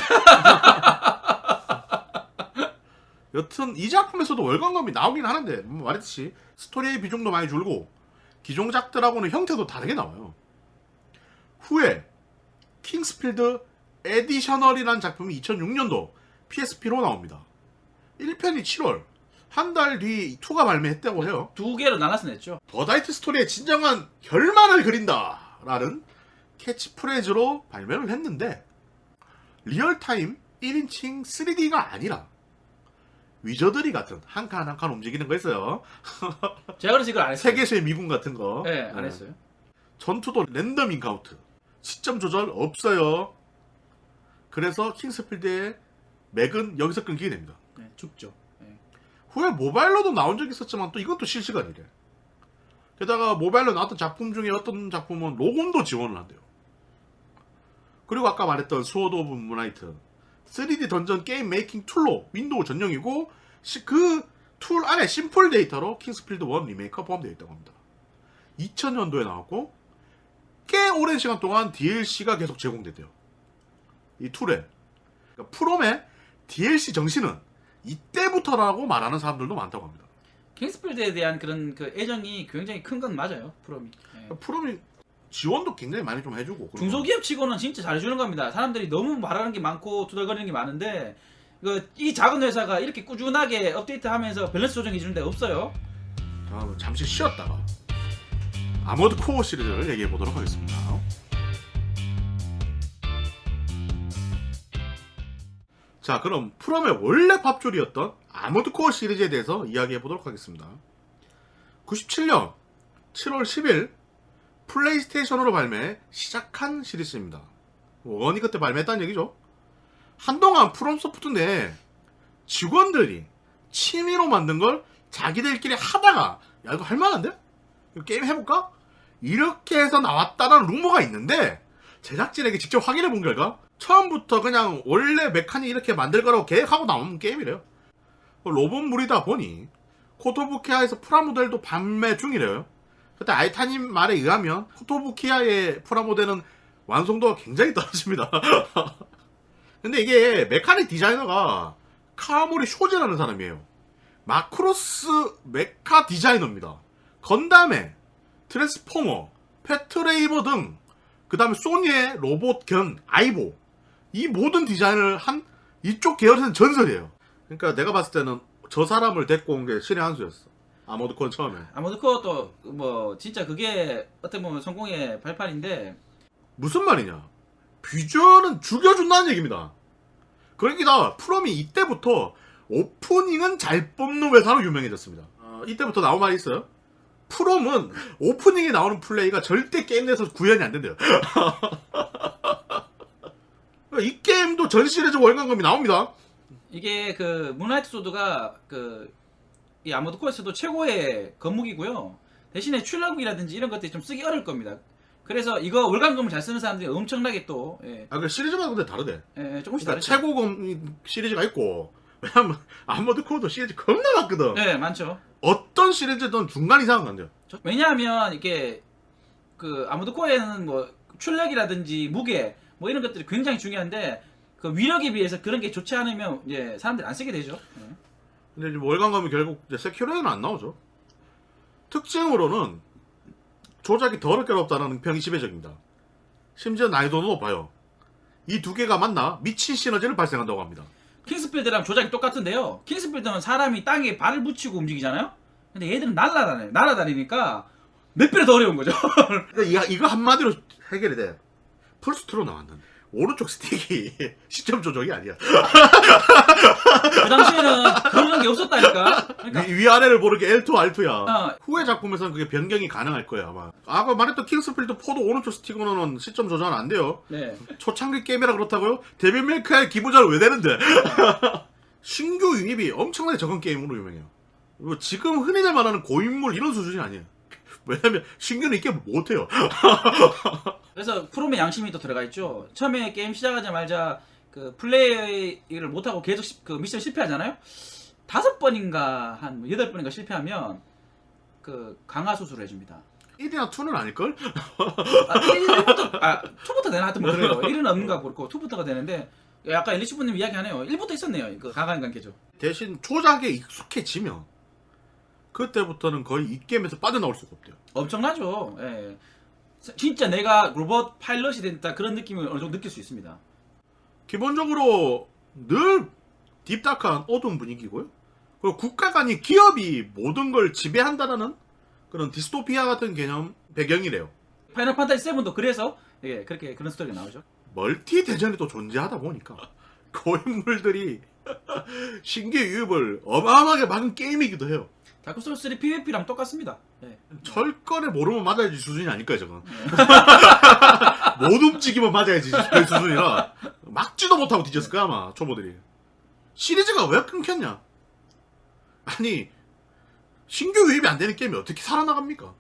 여튼 이 작품에서도 월광검이 나오긴 하는데 뭐 말했듯이 스토리의 비중도 많이 줄고 기존작들하고는 형태도 다르게 나와요. 후에 킹스필드 에디셔널이라는 작품이 2006년도 PSP로 나옵니다. 1편이 7월, 한 달 뒤 2가 발매했다고 해요. 두 개로 나눠서 냈죠. 더다이트 스토리의 진정한 결말을 그린다 라는 캐치프레이즈로 발매를 했는데 리얼타임 1인칭 3D가 아니라 위저드리 같은 한 칸 한 칸 움직이는 거 있어요. 제가 그래서 이걸 안 했어요. 세계수의 미군 같은 거. 네, 안 했어요. 전투도 랜덤 인카운트. 시점 조절 없어요. 그래서 킹스필드의 맥은 여기서 끊기게 됩니다. 네, 죽죠. 네. 후에 모바일로도 나온 적이 있었지만 또 이것도 실시간이래. 게다가 모바일로 나왔던 작품 중에 어떤 작품은 로건도 지원을 한대요. 그리고 아까 말했던 스워드 오브 문라이트 3D 던전 게임 메이킹 툴로 윈도우 전용이고 그 툴 안에 심플 데이터로 킹스필드 1 리메이크가 포함되어 있다고 합니다. 2000년도에 나왔고 꽤 오랜 시간 동안 DLC가 계속 제공됐대요. 이 툴에. 그러니까 프롬의 DLC 정신은 이때부터라고 말하는 사람들도 많다고 합니다. 킹스필드에 대한 그런 그 애정이 굉장히 큰 건 맞아요. 프롬이. 네. 프롬이 지원도 굉장히 많이 좀 해주고 중소기업 치고는 진짜 잘해주는 겁니다. 사람들이 너무 말하는 게 많고 투덜거리는 게 많은데 이 작은 회사가 이렇게 꾸준하게 업데이트하면서 밸런스 조정해주는 데 없어요. 잠시 쉬었다가 아머드 코어 시리즈를 얘기해 보도록 하겠습니다. 자, 그럼 프롬의 원래 밥줄이었던 아머드 코어 시리즈에 대해서 이야기해 보도록 하겠습니다. 97년 7월 10일 플레이스테이션으로 발매 시작한 시리즈입니다. 원이 그때 발매했다는 얘기죠. 한동안 프롬소프트 내 직원들이 취미로 만든 걸 자기들끼리 하다가 야 이거 할만한데? 이거 게임 해볼까? 이렇게 해서 나왔다는 루머가 있는데 제작진에게 직접 확인해 본 결과 처음부터 그냥 원래 메카닉 이렇게 만들 거라고 계획하고 나온 게임이래요. 로봇물이다 보니 코토부키아에서 프라모델도 판매 중이래요. 그때 아이타님 말에 의하면 코토부키아의 프라모델은 완성도가 굉장히 떨어집니다. 근데 이게 메카닉 디자이너가 카와모리 쇼제라는 사람이에요. 마크로스 메카 디자이너입니다. 건담에 트랜스포머, 패트레이버 등 그 다음에 소니의 로봇 견 아이보 이 모든 디자인을 한 이쪽 계열에서는 전설이에요. 그러니까 내가 봤을 때는 저 사람을 데리고 온 게 신의 한 수였어. 아머드콘 처음에. 아머드코어도 뭐 진짜 그게 어떻게 보면 성공의 발판인데 무슨 말이냐? 비주얼은 죽여준다는 얘기입니다. 그러니까 프롬이 이때부터 오프닝은 잘 뽑는 회사로 유명해졌습니다. 이때부터 나온 말이 있어요. 프롬은 오프닝에 나오는 플레이가 절대 게임 내에서 구현이 안 된대요. 이 게임도 전 시리즈 월간검이 나옵니다. 이게 그 문라이트 소드가 이 아머드코어에서도 최고의 건무기고요. 대신에 출력이라든지 이런 것들이 좀 쓰기 어려울 겁니다. 그래서 이거 월간검을 잘 쓰는 사람들이 엄청나게 또 그 시리즈마다 근데 다르대. 조금씩 그러니까 다르죠. 최고검 시리즈가 있고 왜냐면 아머드코어도 시리즈 겁나 많거든. 네, 많죠. 어떤 시리즈든 중간 이상은 안 돼요. 왜냐하면 이게 그 아머드코어에는 뭐 출력이라든지 무게 뭐 이런 것들이 굉장히 중요한데 그 위력에 비해서 그런 게 좋지 않으면 이제 사람들이 안 쓰게 되죠. 근데 이제 월간검이 결국 이제 세큐로에는 안 나오죠. 특징으로는 조작이 더럽게 어렵다는 평이 지배적입니다. 심지어 난이도는 높아요. 이 두 개가 만나 미친 시너지를 발생한다고 합니다. 킹스필드랑 조작이 똑같은데요. 킹스필드는 사람이 땅에 발을 붙이고 움직이잖아요. 근데 얘들은 날아다니니까 몇 배로 더 어려운 거죠. 그러니까 이거 한마디로 해결이 돼. 플스2로 나왔는데 오른쪽 스틱이 시점 조정이 아니야. 그 당시에는 그런 게 없었다니까. 그러니까 위아래를 보는 게 L2, R2야. 어. 후의 작품에서는 그게 변경이 가능할 거야 아마. 아까 말했던 킹스필드 4도 오른쪽 스틱으로는 시점 조정은 안 돼요. 네. 초창기 게임이라 그렇다고요? 데빌 메이크의 기본자를 왜 되는데? 신규 유입이 엄청나게 적은 게임으로 유명해요. 뭐 지금 흔히들 말하는 고인물 이런 수준이 아니에요. 왜냐면 신규는 이 게임 못해요. 그래서 프롬의 양심이 또 들어가 있죠. 처음에 게임 시작하자마자 그 플레이를 못하고 계속 그 미션 실패하잖아요. 5번인가 한 8번인가 실패하면 그 강화 수술을 해줍니다. 1이나 2는 아닐걸? 2부터 되나? 하여튼 뭐 그래요. 1은 없는가 그렇고 2부터가 되는데 아까 엘리시브님 이야기하네요. 1부터 있었네요. 그 강화인 관계죠. 대신 조작에 익숙해지면 그때부터는 거의 이 게임에서 빠져나올 수가 없대요. 엄청나죠. 예. 진짜 내가 로봇 파일럿이 된다 그런 느낌을 어느 정도 느낄 수 있습니다. 기본적으로 늘 딥다크한 어두운 분위기고요. 그리고 국가가 아닌 기업이 모든 걸 지배한다라는 그런 디스토피아 같은 개념 배경이래요. 파이널 판타지 7도 그래서 예, 그렇게 그런 스토리가 나오죠. 멀티 대전이 또 존재하다 보니까 고인물들이 신규 유입을 어마어마하게 막은 게임이기도 해요. 다크 소울 3 PVP랑 똑같습니다. 예. 철권에 모르면 맞아야지 수준이 아닐까요, 저건. 못 움직이면 맞아야지 그 수준이라 막지도 못하고 뒤졌을 거야, 아마 초보들이. 시리즈가 왜 끊겼냐? 아니, 신규 유입이 안 되는 게임이 어떻게 살아나갑니까?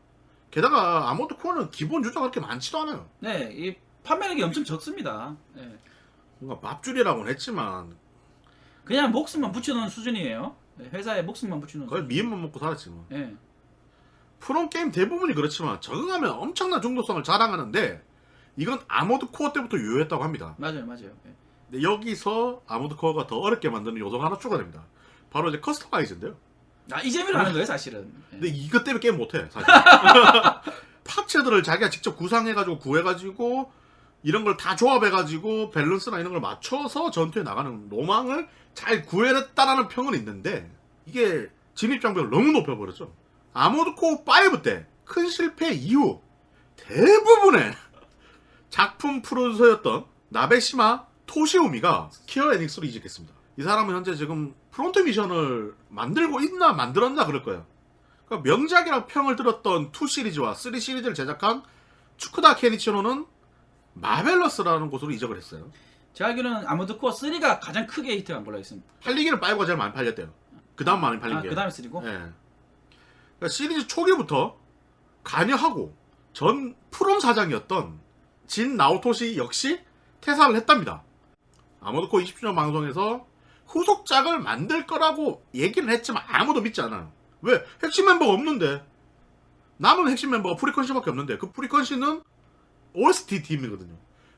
게다가 아모드 코어는 기본 유저가 그렇게 많지도 않아요. 네, 이 판매력이 엄청 적습니다. 예. 뭔가 밥줄이라고는 했지만 그냥 목숨만 붙여놓은 수준이에요. 예, 회사에 목숨만 붙여놓은 거의 수준. 미음만 먹고 살았지 뭐. 예. 프롬 게임 대부분이 그렇지만 적응하면 엄청난 중독성을 자랑하는데 이건 아모드 코어 때부터 유효했다고 합니다. 맞아요, 맞아요. 예. 근데 여기서 아모드 코어가 더 어렵게 만드는 요소가 하나 추가됩니다. 바로 이제 커스터마이즈인데요. 아, 이 재미로 하는 거예요, 사실은. 예. 근데 이것 때문에 게임 못해 사실. 파츠들을 자기가 직접 구상해가지고 구해가지고 이런 걸 다 조합해가지고 밸런스나 이런 걸 맞춰서 전투에 나가는 로망을 잘 구해냈다라는 평은 있는데 이게 진입장벽을 너무 높여버렸죠. 아모드 코어 5 때 큰 실패 이후 대부분의 작품 프로듀서였던 나베시마 토시오미가 스퀘어 에닉스로 이직했습니다. 이 사람은 현재 지금 프론트 미션을 만들고 있나 만들었나 그럴 거예요. 그러니까 명작이라고 평을 들었던 2 시리즈와 3 시리즈를 제작한 추크다 케니치노는 마벨러스라는 곳으로 이적을 했어요. 제가 알기로는 아모드 코어 3가 가장 크게 히트한 걸로 알겠습니다. 팔리기는 5가 제일 많이 팔렸대요. 그 다음 많이 팔린 아, 게. 그 다음에 3고? 예. 그러니까 시리즈 초기부터 관여하고 전 프롬 사장이었던 진 나오토시 역시 퇴사를 했답니다. 아모드 코어 20주년 방송에서 후속작을 만들 거라고 얘기는 했지만 아무도 믿지 않아요. 왜? 핵심 멤버가 없는데. 남은 핵심 멤버가 프리컨시밖에 없는데 그 프리컨시는 OST 팀이거든요.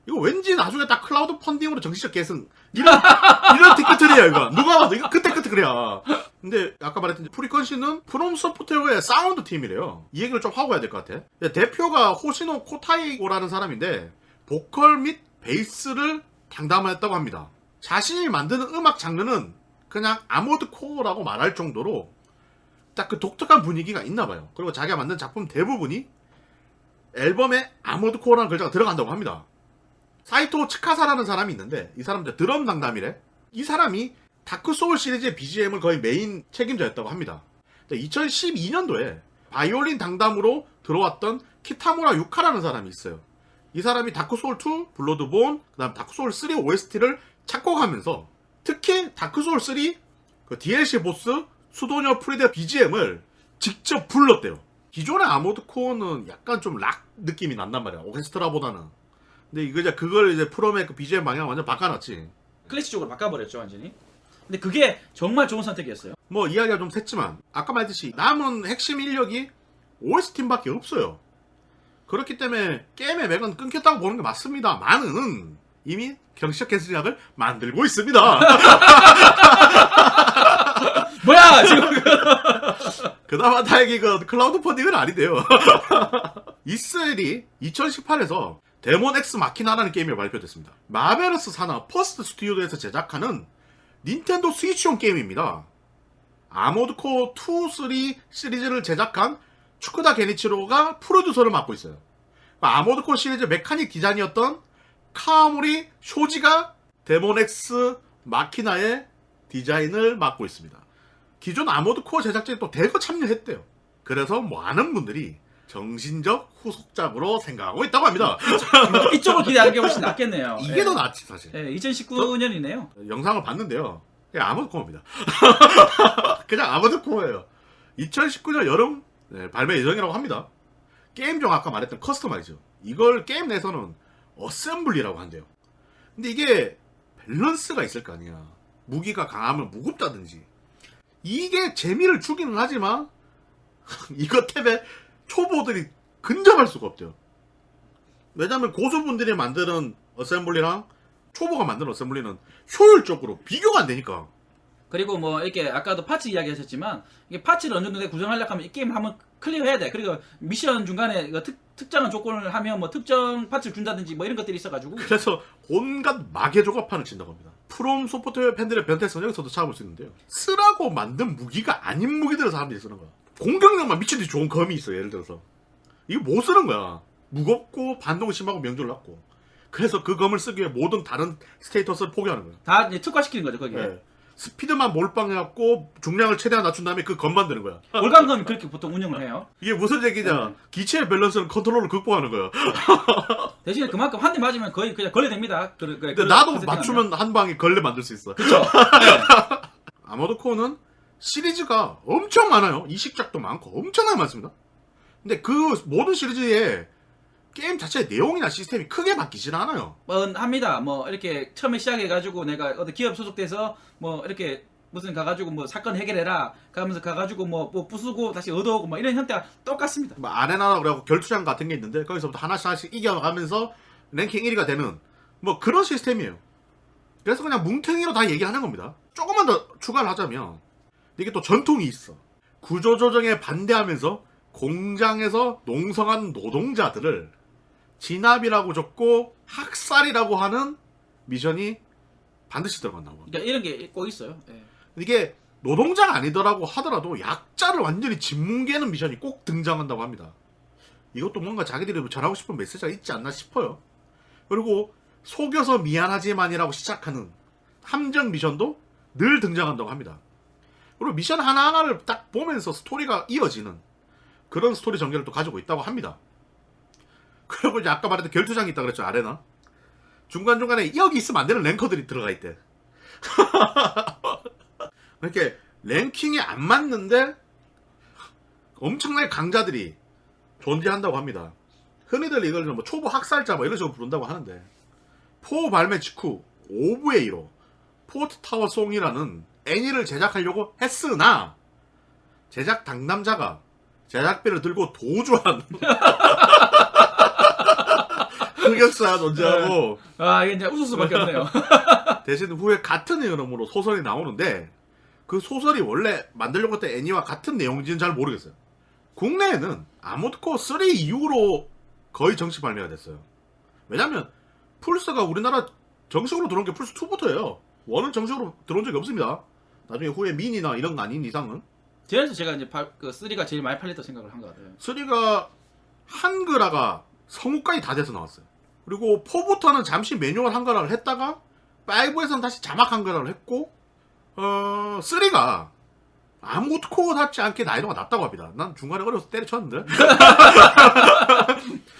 이거 왠지 나중에 딱 클라우드 펀딩으로 정식적 계승 이런 티켓트리야 이거. 누가 봐도 이거 그때 그래야. 근데 아까 말했던 프리컨시는 프롬 소프트웨어의 사운드 팀이래요. 이 얘기를 좀 하고 해야 될 것 같아. 대표가 호시노 코타이고라는 사람인데 보컬 및 베이스를 담당했다고 합니다. 자신이 만드는 음악 장르는 그냥 아모드 코어라고 말할 정도로 딱 그 독특한 분위기가 있나 봐요. 그리고 자기가 만든 작품 대부분이 앨범에 아모드 코어라는 글자가 들어간다고 합니다. 사이토 츠카사라는 사람이 있는데 이 사람 드럼 상담이래. 이 사람이 다크 소울 시리즈의 BGM을 거의 메인 책임자였다고 합니다. 2012년도에 바이올린 당담으로 들어왔던 키타무라 유카라는 사람이 있어요. 이 사람이 다크 소울 2, 블러드본, 그다음 다크 소울 3 OST를 작곡하면서 특히 다크 소울 3 그 DLC 보스 수도녀 프리드 BGM을 직접 불렀대요. 기존의 아모드 코어는 약간 좀 락 느낌이 난단 말이야. 오케스트라보다는. 근데 그걸 이제 프롬의 그 BGM 방향 완전 바꿔놨지. 클래식 쪽으로 바꿔버렸죠, 완전히. 근데 그게 정말 좋은 선택이었어요. 뭐 이야기가 좀 샜지만 아까 말했듯이 남은 핵심 인력이 OS팀밖에 없어요. 그렇기 때문에 게임의 맥은 끊겼다고 보는 게 맞습니다만은 이미 경시적 캐스작을 만들고 있습니다. 뭐야 지금 그나마 다행히 그 클라우드 펀딩은 아닌데요. 이스엘이 2018에서 데몬 엑스 마키나라는 게임이 발표됐습니다. 마베러스 산하 퍼스트 스튜디오에서 제작하는 닌텐도 스위치용 게임입니다. 아모드 코어 2, 3 시리즈를 제작한 추크다 게니치로가 프로듀서를 맡고 있어요. 아모드 코어 시리즈 메카닉 디자인이었던 카와모리 쇼지가 데몬 엑스 마키나의 디자인을 맡고 있습니다. 기존 아모드 코어 제작진이 또 대거 참여했대요. 그래서 많은 분들이 정신적 후속작으로 생각하고 있다고 합니다. 이쪽을 기대하는 게 훨씬 낫겠네요. 이게 예. 더 낫지 사실. 예, 2019년이네요. 영상을 봤는데요. 그냥 아모드 코어입니다. 그냥 아모드 코어예요. 2019년 여름 발매 예정이라고 합니다. 게임 중 아까 말했던 커스터마이즈. 이걸 게임 내에서는 어셈블리라고 한대요. 근데 이게 밸런스가 있을 거 아니야. 무기가 강하면 무겁다든지. 이게 재미를 주기는 하지만 이것 때문에 초보들이 근접할 수가 없대요. 왜냐면 고수분들이 만드는 어셈블리랑 초보가 만드는 어셈블리는 효율적으로 비교가 안 되니까. 그리고 뭐 이렇게 아까도 파츠 이야기하셨지만 이게 파츠를 어느 정도 구성하려고 하면 이 게임 한번 클리어해야 돼. 그리고 미션 중간에 이거 특정한 조건을 하면 뭐 특정 파츠를 준다든지 뭐 이런 것들이 있어가지고 그래서 온갖 마개 조각판을 친다고 합니다. 프롬 소프트웨어 팬들의 변태성 여기서도 찾아볼 수 있는데요. 쓰라고 만든 무기가 아닌 무기들을 사람들이 쓰는 거야. 공격력만 미친듯이 좋은 검이 있어. 예를 들어서 이거 못 쓰는 거야. 무겁고 반동이 심하고 명중을 낮고. 그래서 그 검을 쓰기 위해 모든 다른 스테이터스를 포기하는 거야. 다 이제 특화시키는 거죠 거기에. 네. 스피드만 몰빵해갖고 중량을 최대한 낮춘 다음에 그 검만 드는 거야. 올간건 그렇게 보통 운영을 해요. 이게 무슨 얘기냐. 네. 기체의 밸런스는 컨트롤을 극복하는 거야. 대신에 그만큼 한 대 맞으면 거의 그냥 걸레됩니다. 근데 나도 맞추면 한 방에 걸레 만들 수 있어. 그렇죠. 아머드 코어는 시리즈가 엄청 많아요. 이식작도 많고 엄청나게 많습니다. 근데 그 모든 시리즈에 게임 자체의 내용이나 시스템이 크게 바뀌진 않아요. 합니다. 뭐 이렇게 처음에 시작해가지고 내가 어디 기업 소속돼서 뭐 이렇게 무슨 가가지고 뭐 사건 해결해라 가면서 가가지고 뭐 부수고 다시 얻어오고 뭐 이런 형태가 똑같습니다. 뭐 아레나라고 그래갖고 결투장 같은 게 있는데 거기서부터 하나씩 이겨가면서 랭킹 1위가 되는 뭐 그런 시스템이에요. 그래서 그냥 뭉탱이로 다 얘기하는 겁니다. 조금만 더 추가를 하자면 이게 또 전통이 있어. 구조조정에 반대하면서 공장에서 농성한 노동자들을 진압이라고 적고 학살이라고 하는 미션이 반드시 들어간다고. 그러니까 이런 게 꼭 있어요. 예. 이게 노동자가 아니더라고 하더라도 약자를 완전히 짓뭉개는 미션이 꼭 등장한다고 합니다. 이것도 뭔가 자기들이 전하고 싶은 메시지가 있지 않나 싶어요. 그리고 속여서 미안하지만이라고 시작하는 함정 미션도 늘 등장한다고 합니다. 그리고 미션 하나하나를 딱 보면서 스토리가 이어지는 그런 스토리 전개를 또 가지고 있다고 합니다. 그리고 이제 아까 말했던 결투장이 있다 그랬죠. 아레나. 중간중간에 여기 있으면 안 되는 랭커들이 들어가 있대. 이렇게 랭킹이 안 맞는데 엄청나게 강자들이 존재한다고 합니다. 흔히들 이걸 뭐 초보 학살자 뭐 이런 식으로 부른다고 하는데 포 발매 직후 오브의 1호 포트 타워 송이라는 애니를 제작하려고 했으나 제작 당남자가 제작비를 들고 도주한 흑역사가 존재하고 이게 이제 웃을 수밖에 없네요. 대신 후에 같은 이름으로 소설이 나오는데 그 소설이 원래 만들려고 했던 애니와 같은 내용인지는 잘 모르겠어요. 국내에는 아모드코어 3 이후로 거의 정식 발매가 됐어요. 왜냐면 플스가 우리나라 정식으로 들어온 게 플스 2부터예요. 1은 정식으로 들어온 적이 없습니다. 나중에 후에 미니나 이런 거 아닌 이상은. 그래서 제가 이제 그 3가 제일 많이 팔렸다고 생각을 한 것 같아요. 3가 한글화가 성우까지 다 돼서 나왔어요. 그리고 4부터는 잠시 매뉴얼 한글화를 했다가 5에서는 다시 자막 한글화를 했고 3가 아모드코어답지 않게 난이도가 낮다고 합니다. 난 중간에 어려서 때려쳤는데.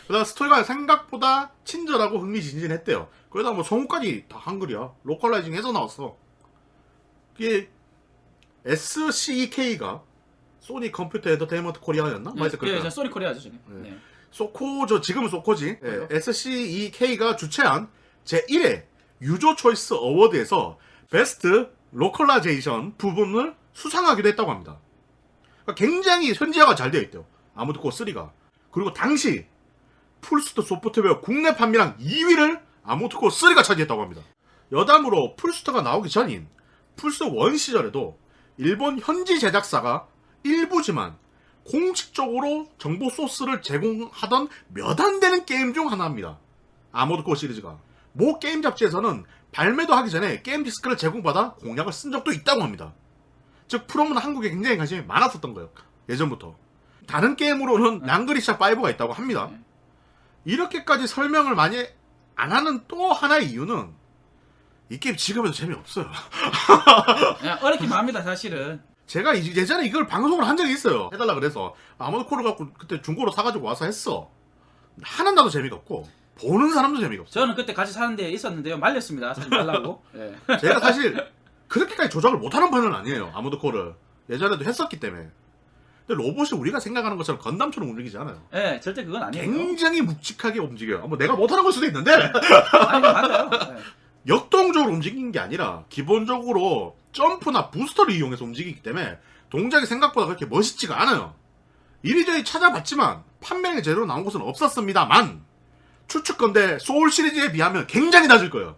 그다음 스토리가 생각보다 친절하고 흥미진진했대요. 그러다 뭐 성우까지 다 한글이야. 로컬라이징 해서 나왔어. 이게 SCEK가 소니 컴퓨터 엔터테인먼트 코리아였나? 예, 저 소니 코리아죠, 저게. 네. 네. 소코죠. 지금은 소코지. 뭐요? SCEK가 주최한 제1회 유저 초이스 어워드에서 베스트 로컬라이제이션 부분을 수상하기도 했다고 합니다. 그러니까 굉장히 현지화가 잘 되어 있대요. 아모드코어 3가. 그리고 당시 풀스토 소프트웨어 국내 판매량 2위를 아모드코어 3가 차지했다고 합니다. 여담으로 풀스토가 나오기 전인 플스 1 시절에도 일본 현지 제작사가 일부지만 공식적으로 정보 소스를 제공하던 몇 안 되는 게임 중 하나입니다. 아모드코어 시리즈가. 모 게임 잡지에서는 발매도 하기 전에 게임 디스크를 제공받아 공략을 쓴 적도 있다고 합니다. 즉 프롬은 한국에 굉장히 관심이 많았었던 거예요. 예전부터. 다른 게임으로는 랑그리샤 5가 있다고 합니다. 이렇게까지 설명을 많이 안 하는 또 하나의 이유는 이 게임 지금은 재미없어요. 그냥 어렵기만 합니다, 사실은. 제가 예전에 이걸 방송을 한 적이 있어요. 해달라 그래서 아모드코어를 갖고 그때 중고로 사가지고 와서 했어. 하는 나도 재미가 없고 보는 사람도 재미가 없어. 저는 그때 같이 사는 데 있었는데요. 말렸습니다. 사지 말라고. 예. 제가 사실 그렇게까지 조작을 못하는 편은 아니에요. 아모드코어를 예전에도 했었기 때문에. 근데 로봇이 우리가 생각하는 것처럼 건담처럼 움직이지 않아요. 예, 절대 그건 아니에요. 굉장히 묵직하게 움직여요. 뭐 내가 못하는 걸 수도 있는데 아니, 맞아요. 예. 역동적으로 움직이는 게 아니라 기본적으로 점프나 부스터를 이용해서 움직이기 때문에 동작이 생각보다 그렇게 멋있지가 않아요. 이리저리 찾아봤지만 판매량이 제대로 나온 곳은 없었습니다만 추측건데 소울 시리즈에 비하면 굉장히 낮을 거예요.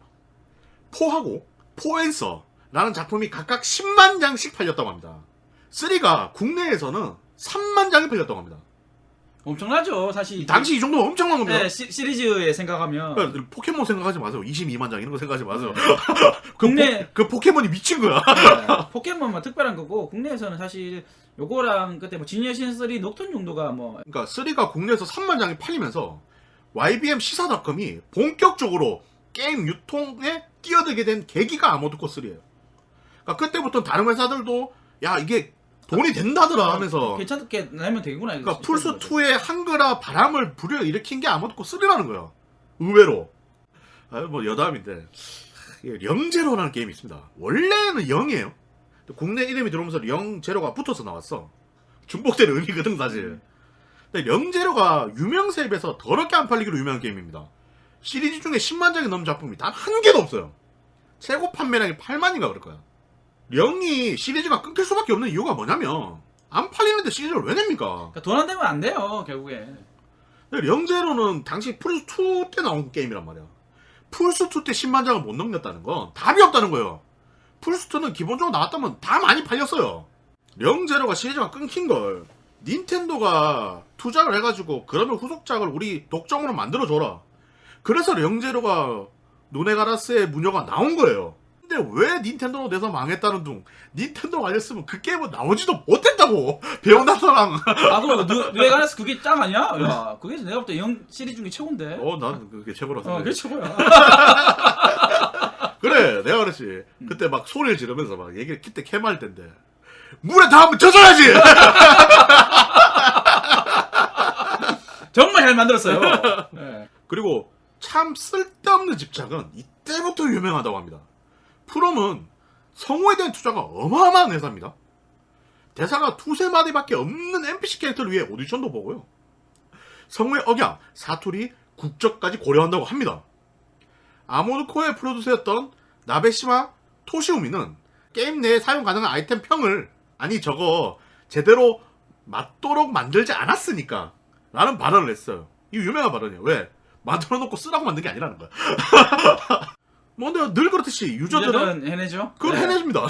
포하고 포앤서, 라는 작품이 각각 10만 장씩 팔렸다고 합니다. 3가 국내에서는 3만 장이 팔렸다고 합니다. 엄청나죠, 사실. 당시 이 정도면 엄청난 겁니다. 네, 시리즈에 생각하면. 포켓몬 생각하지 마세요. 22만 장 이런 거 생각하지 마세요. 국내 그 포켓몬이 미친 거야. 네, 포켓몬만 특별한 거고 국내에서는 사실 요거랑 그때 뭐 지니어신 3 녹턴 정도가 뭐 그러니까 3가 국내에서 3만 장이 팔리면서 YBM 시사닷컴이 본격적으로 게임 유통에 뛰어들게 된 계기가 아모드코 3예요. 그러니까 그때부터 다른 회사들도 야 이게 돈이 된다더라 하면서 괜찮게 내면 되구나. 그러니까 플스2의 한글화 바람을 불여일으킨 게 아모드코 3라는 거야. 의외로. 뭐 여담인데 영제로라는 게임이 있습니다. 원래는 0이에요. 국내 이름이 들어오면서 영제로가 붙어서 나왔어. 중복되는 의미거든 사실. 근데 영제로가 유명세입에서 더럽게 안 팔리기로 유명한 게임입니다. 시리즈 중에 10만 장이 넘는 작품이 단 한 개도 없어요. 최고 판매량이 8만인가 그럴 거야. 영이 시리즈가 끊길 수밖에 없는 이유가 뭐냐면 안 팔리는데 시리즈를 왜 냅니까? 그러니까 돈 안 되면 안 돼요 결국에. 영제로는 당시 플스2 때 나온 게임이란 말이야. 플스2 때 10만 장을 못 넘겼다는 건 답이 없다는 거예요. 플스2는 기본적으로 나왔다면 다 많이 팔렸어요. 영제로가 시리즈가 끊긴 걸 닌텐도가 투자를 해가지고 그러면 후속작을 우리 독점으로 만들어줘라. 그래서 영제로가 노네가라스의 무녀가 나온 거예요. 근데 왜 닌텐도로 돼서 망했다는 둥 닌텐도가 아니었으면 그 게임은 나오지도 못했다고. 배우나사랑 아 그럼 누에가네스 그게 짱 아니야? 야 그게 내가 볼 때 영 시리즈 중에 최고인데. 난 그게 최고라서 그게 최고야. 그래 내가 그랬지. 그때 막 소리를 지르면서 막 얘기를 그때 캠할 텐데 물에 닿으면 젖어야지. 정말 잘 만들었어요. 네. 그리고 참 쓸데없는 집착은 이때부터 유명하다고 합니다. 프롬은 성우에 대한 투자가 어마어마한 회사입니다. 대사가 두세 마디밖에 없는 NPC 캐릭터를 위해 오디션도 보고요. 성우의 억양, 사투리, 국적까지 고려한다고 합니다. 아모드코의 프로듀서였던 나베시마 토시우미는 게임 내에 사용 가능한 아이템 평을 저거 제대로 맞도록 만들지 않았으니까 라는 발언을 했어요. 이 유명한 발언이에요. 왜? 만들어 놓고 쓰라고 만든 게 아니라는 거야. 뭐 내가 늘 그렇듯이 유저들은 해내죠. 그걸 해내줍니다.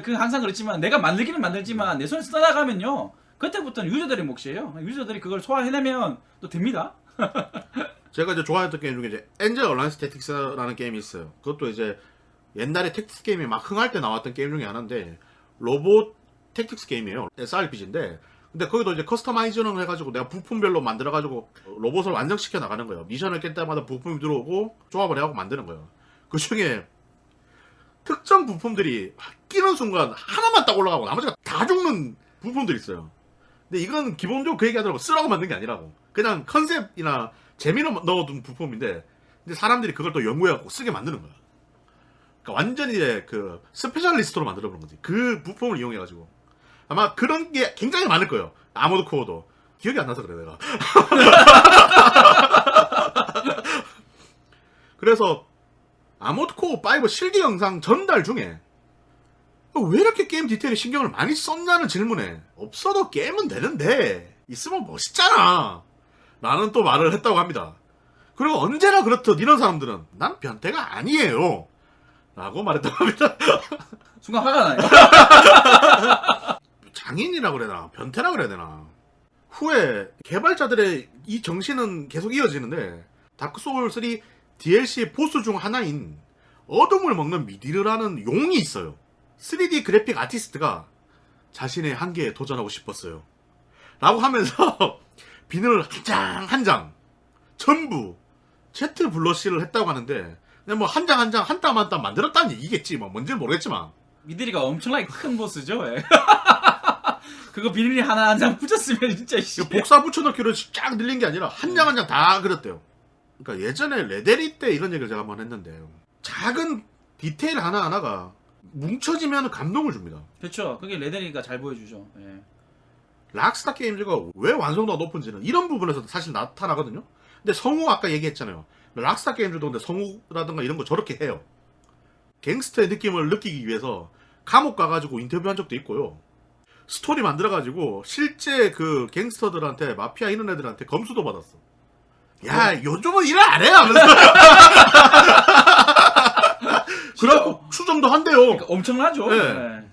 그 항상 그렇지만 내가 만들기는 만들지만 내 손에 써나가면요 그때부터는 유저들의 몫이에요. 유저들이 그걸 소화해내면 또 됩니다. 제가 이제 좋아했던 게임 중에 이제 엔젤 얼라이언스 택틱스라는 게임이 있어요. 그것도 이제 옛날에 택틱스 게임이 막 흥할 때 나왔던 게임 중에 하나인데 로봇 택틱스 게임이에요. SRPG인데 근데 거기도 이제 커스터마이징을 해가지고 내가 부품별로 만들어가지고 로봇을 완성시켜 나가는 거예요. 미션을 깰 때마다 부품이 들어오고 조합을 해갖고 만드는 거예요. 그 중에 특정 부품들이 끼는 순간 하나만 딱 올라가고 나머지가 다 죽는 부품들이 있어요. 근데 이건 기본적으로 그 얘기하더라고. 쓰라고 만든 게 아니라고. 그냥 컨셉이나 재미로 넣어둔 부품인데 근데 사람들이 그걸 또 연구해갖고 쓰게 만드는 거야. 그러니까 완전히 이제 그 스페셜리스트로 만들어보는 거지. 그 부품을 이용해가지고. 아마 그런 게 굉장히 많을 거예요. 아모드 코어도. 기억이 안 나서 그래, 내가. 그래서, 아모드 코어 5 실기 영상 전달 중에, 왜 이렇게 게임 디테일에 신경을 많이 썼냐는 질문에, 없어도 게임은 되는데, 있으면 멋있잖아. 라는 또 말을 했다고 합니다. 그리고 언제나 그렇듯 이런 사람들은, 난 변태가 아니에요. 라고 말했다고 합니다. 순간 화가 나요. 장인이라고 그래야 되나 변태라고 그래야 되나. 후에 개발자들의 이 정신은 계속 이어지는데 다크소울3 DLC 보스 중 하나인 어둠을 먹는 미디르라는 용이 있어요. 3D 그래픽 아티스트가 자신의 한계에 도전하고 싶었어요 라고 하면서 비늘 한 장 한 장 전부 제트 블러시를 했다고 하는데 그냥 뭐 한 장 한 장 한 땀 한 땀 만들었다는 얘기겠지. 뭐 뭔지는 모르겠지만 미들이가 엄청나게 큰 보스죠. 예. 그거 비닐이 하나 한 장 붙였으면 진짜 복사 붙여넣기로 쫙 늘린 게 아니라 한 장 한 장 다 그렸대요. 그러니까 예전에 레데리 때 이런 얘기를 제가 한번 했는데 작은 디테일 하나하나가 뭉쳐지면 감동을 줍니다. 그렇죠. 그게 레데리가 잘 보여주죠. 예. 락스타 게임즈가 왜 완성도가 높은지는 이런 부분에서 사실 나타나거든요. 근데 성우 아까 얘기했잖아요. 락스타 게임즈도 근데 성우라든가 이런 거 저렇게 해요. 갱스터의 느낌을 느끼기 위해서 감옥 가가지고 인터뷰한 적도 있고요. 스토리 만들어가지고 실제 그 갱스터들한테 마피아 이런 애들한테 검수도 받았어. 야 요즘은 일을 안 해 하면서 그래갖고 수정도 한대요. 그러니까 엄청나죠. 네. 네.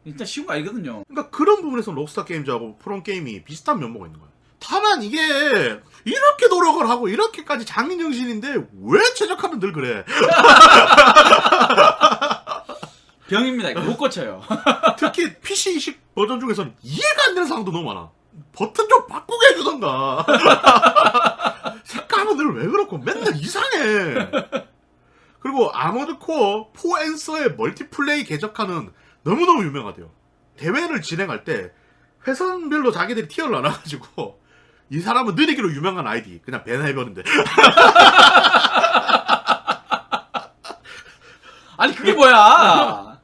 진짜 쉬운 거 아니거든요. 그러니까 그런 부분에서 록스타 게임즈하고 프롬 게임이 비슷한 면모가 있는 거예요. 다만 이게 이렇게 노력을 하고 이렇게까지 장인정신인데 왜 최적화는 늘 그래? 병입니다. 이거 못 고쳐요. 특히 PC식 버전 중에서는 이해가 안 되는 상황도 너무 많아. 버튼 좀 바꾸게 해주던가. 색감은 늘 왜 그렇고 맨날 이상해. 그리고 아머드 코어 4앤서의 멀티플레이 궤적화는 너무너무 유명하대요. 대회를 진행할 때 회선별로 자기들이 티어를 나눠가지고 이 사람은 느리기로 유명한 아이디 그냥 밴 해버린대. 아니 그게 뭐야?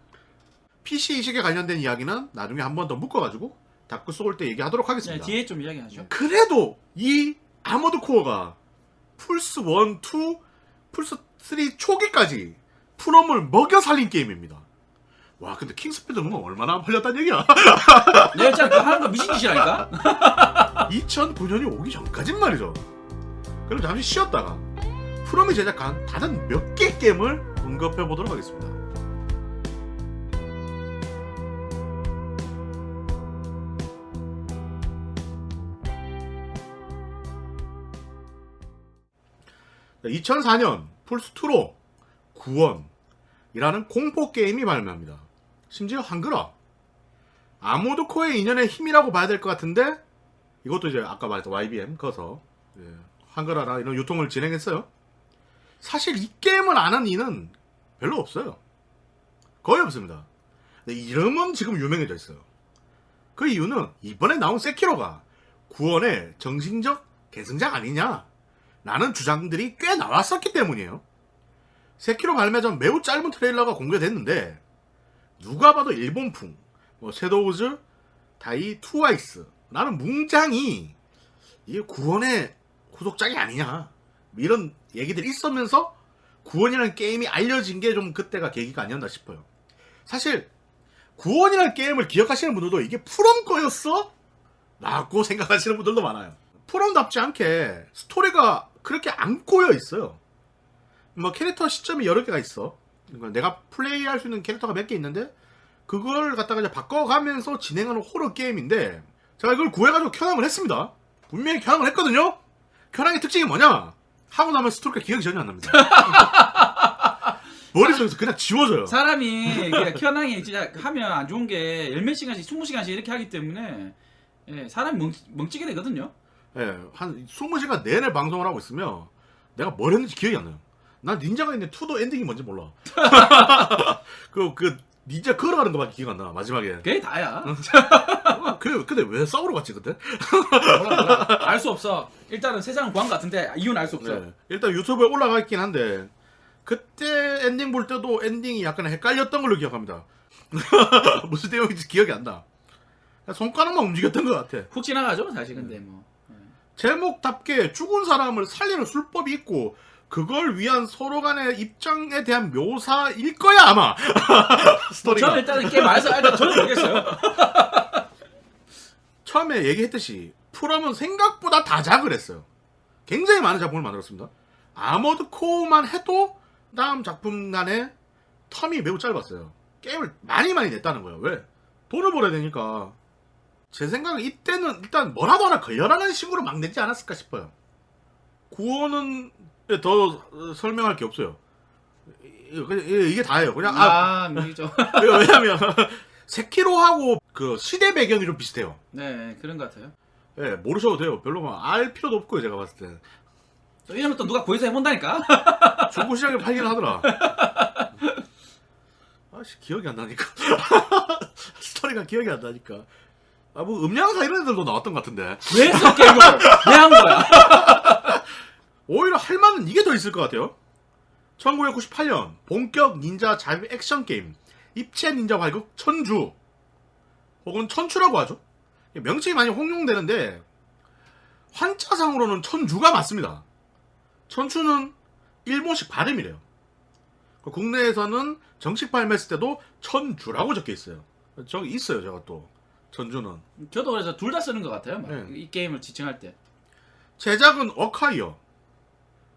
PC 이식에 관련된 이야기는 나중에 한 번 더 묶어가지고 다크 소울 때 얘기하도록 네, 하겠습니다. 뒤에 좀 이야기하죠. 그래도 이 아머드 코어가 플스 1, 2, 플스 3 초기까지 프롬을 먹여 살린 게임입니다. 와 근데 킹스피드는 얼마나 팔렸단 얘기야. 내가 진짜 그거 하는 거 미친 짓이라니까? 2009년이 오기 전까진 말이죠. 그럼 잠시 쉬었다가 프롬이 제작한 다른 몇 개 게임을 언급해 보도록 하겠습니다. 자, 2004년 플스2로 구원이라는 공포 게임이 발매합니다. 심지어 한글화. 아모드 코어의 인연의 힘이라고 봐야 될 것 같은데 이것도 이제 아까 말했던 YBM 거서 한글화라 이런 유통을 진행했어요. 사실 이 게임을 아는 이는 별로 없어요. 거의 없습니다. 근데 이름은 지금 유명해져 있어요. 그 이유는 이번에 나온 세키로가 구원의 정신적 계승작 아니냐 라는 주장들이 꽤 나왔었기 때문이에요. 세키로 발매 전 매우 짧은 트레일러가 공개됐는데 누가 봐도 일본풍 섀도우즈 다이 투와이스 라는 뭉장이 이게 구원의 후속작이 아니냐 이런 얘기들이 있으면서 구원이라는 게임이 알려진 게 좀 그때가 계기가 아니었나 싶어요. 사실 구원이라는 게임을 기억하시는 분들도 이게 프롬 거였어? 라고 생각하시는 분들도 많아요. 프롬답지 않게 스토리가 그렇게 안 꼬여 있어요. 뭐 캐릭터 시점이 여러 개가 있어. 그러니까 내가 플레이할 수 있는 캐릭터가 몇 개 있는데 그걸 갖다가 이제 바꿔가면서 진행하는 호러 게임인데 제가 이걸 구해가지고 켜낭을 했습니다. 분명히 켜낭을 했거든요. 켜낭의 특징이 뭐냐? 하고 나면 스토리가 기억이 전혀 안 납니다. 머릿속에서 그냥 지워져요. 사람이 그냥 켜낭이 진짜 하면 안 좋은 게 열 몇 시간씩 20시간씩 이렇게 하기 때문에 예, 사람이 멍찌게 되거든요. 예, 한 20시간 내내 방송을 하고 있으면 내가 뭘 했는지 기억이 안 나요. 난 닌자가 있는데 2도 엔딩이 뭔지 몰라. 그 닌자 걸어가는 거밖에 기억 안 나, 마지막에. 그게 다야. 근데 왜 싸우러 갔지, 그때? 몰라. 알 수 없어. 일단은 세상은 광 같은데 이유는 알 수 없어. 네. 일단 유튜브에 올라가 있긴 한데, 그때 엔딩 볼 때도 엔딩이 약간 헷갈렸던 걸로 기억합니다. 무슨 내용인지 기억이 안 나. 손가락만 움직였던 것 같아. 훅 지나가죠, 사실 근데 뭐. 제목답게 죽은 사람을 살리는 술법이 있고 그걸 위한 서로 간의 입장에 대한 묘사일 거야 아마. 스토리가. 저는 일단은 게임 안에서 일단 저는 모르겠어요. 처음에 얘기했듯이 프롬은 생각보다 다작을 했어요. 굉장히 많은 작품을 만들었습니다. 아머드 코어만 해도 다음 작품간의 텀이 매우 짧았어요. 게임을 많이 냈다는 거예요. 왜? 돈을 벌어야 되니까. 제 생각은 이때는 일단 뭐라도 하나 걸려라는 식으로 막 내지 않았을까 싶어요. 구호는 더 설명할 게 없어요. 이게 다예요. 그냥 미죠. 왜냐면 세키로하고 그 시대 배경이 좀 비슷해요. 네, 그런 것 같아요. 예, 모르셔도 돼요. 별로 막 알 필요도 없고요. 제가 봤을 때 또 이러면 또 누가 구해서 해본다니까. 중고 시장에 팔긴 하더라. 아씨 기억이 안 나니까. 스토리가 기억이 안 나니까. 뭐 음양사 이런 애들도 나왔던 것 같은데. 왜 했어 게임을? 왜 한 거야? 오히려 할 만은 이게 더 있을 것 같아요. 1998년 본격 닌자 자유 액션 게임 입체 닌자 활극 천주 혹은 천추라고 하죠. 명칭이 많이 홍용되는데 한자상으로는 천주가 맞습니다. 천추는 일본식 발음이래요. 국내에서는 정식 발매했을 때도 천주라고 적혀 있어요. 저기 있어요, 제가 또 천주는. 저도 그래서 둘 다 쓰는 것 같아요. 막. 네. 이 게임을 지칭할 때. 제작은 어카이어.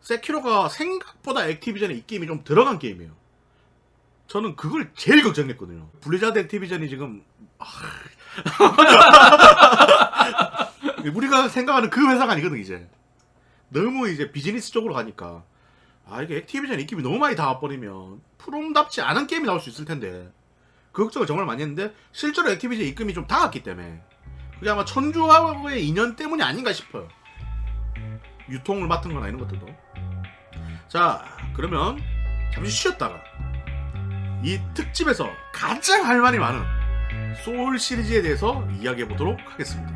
세키로가 생각보다 액티비전에 입김이 좀 들어간 게임이에요. 저는 그걸 제일 걱정했거든요. 블리자드 액티비전이 지금 우리가 생각하는 그 회사가 아니거든 이제. 너무 이제 비즈니스 쪽으로 가니까 이게 액티비전 입김이 너무 많이 닿아버리면 프롬답지 않은 게임이 나올 수 있을 텐데 그 걱정을 정말 많이 했는데 실제로 액티비전 입김이 좀 닿았기 때문에 그게 아마 천주하고의 인연 때문이 아닌가 싶어요. 유통을 맡은 거나 이런 것들도. 자, 그러면 잠시 쉬었다가 이 특집에서 가장 할 말이 많은 소울 시리즈에 대해서 이야기해 보도록 하겠습니다.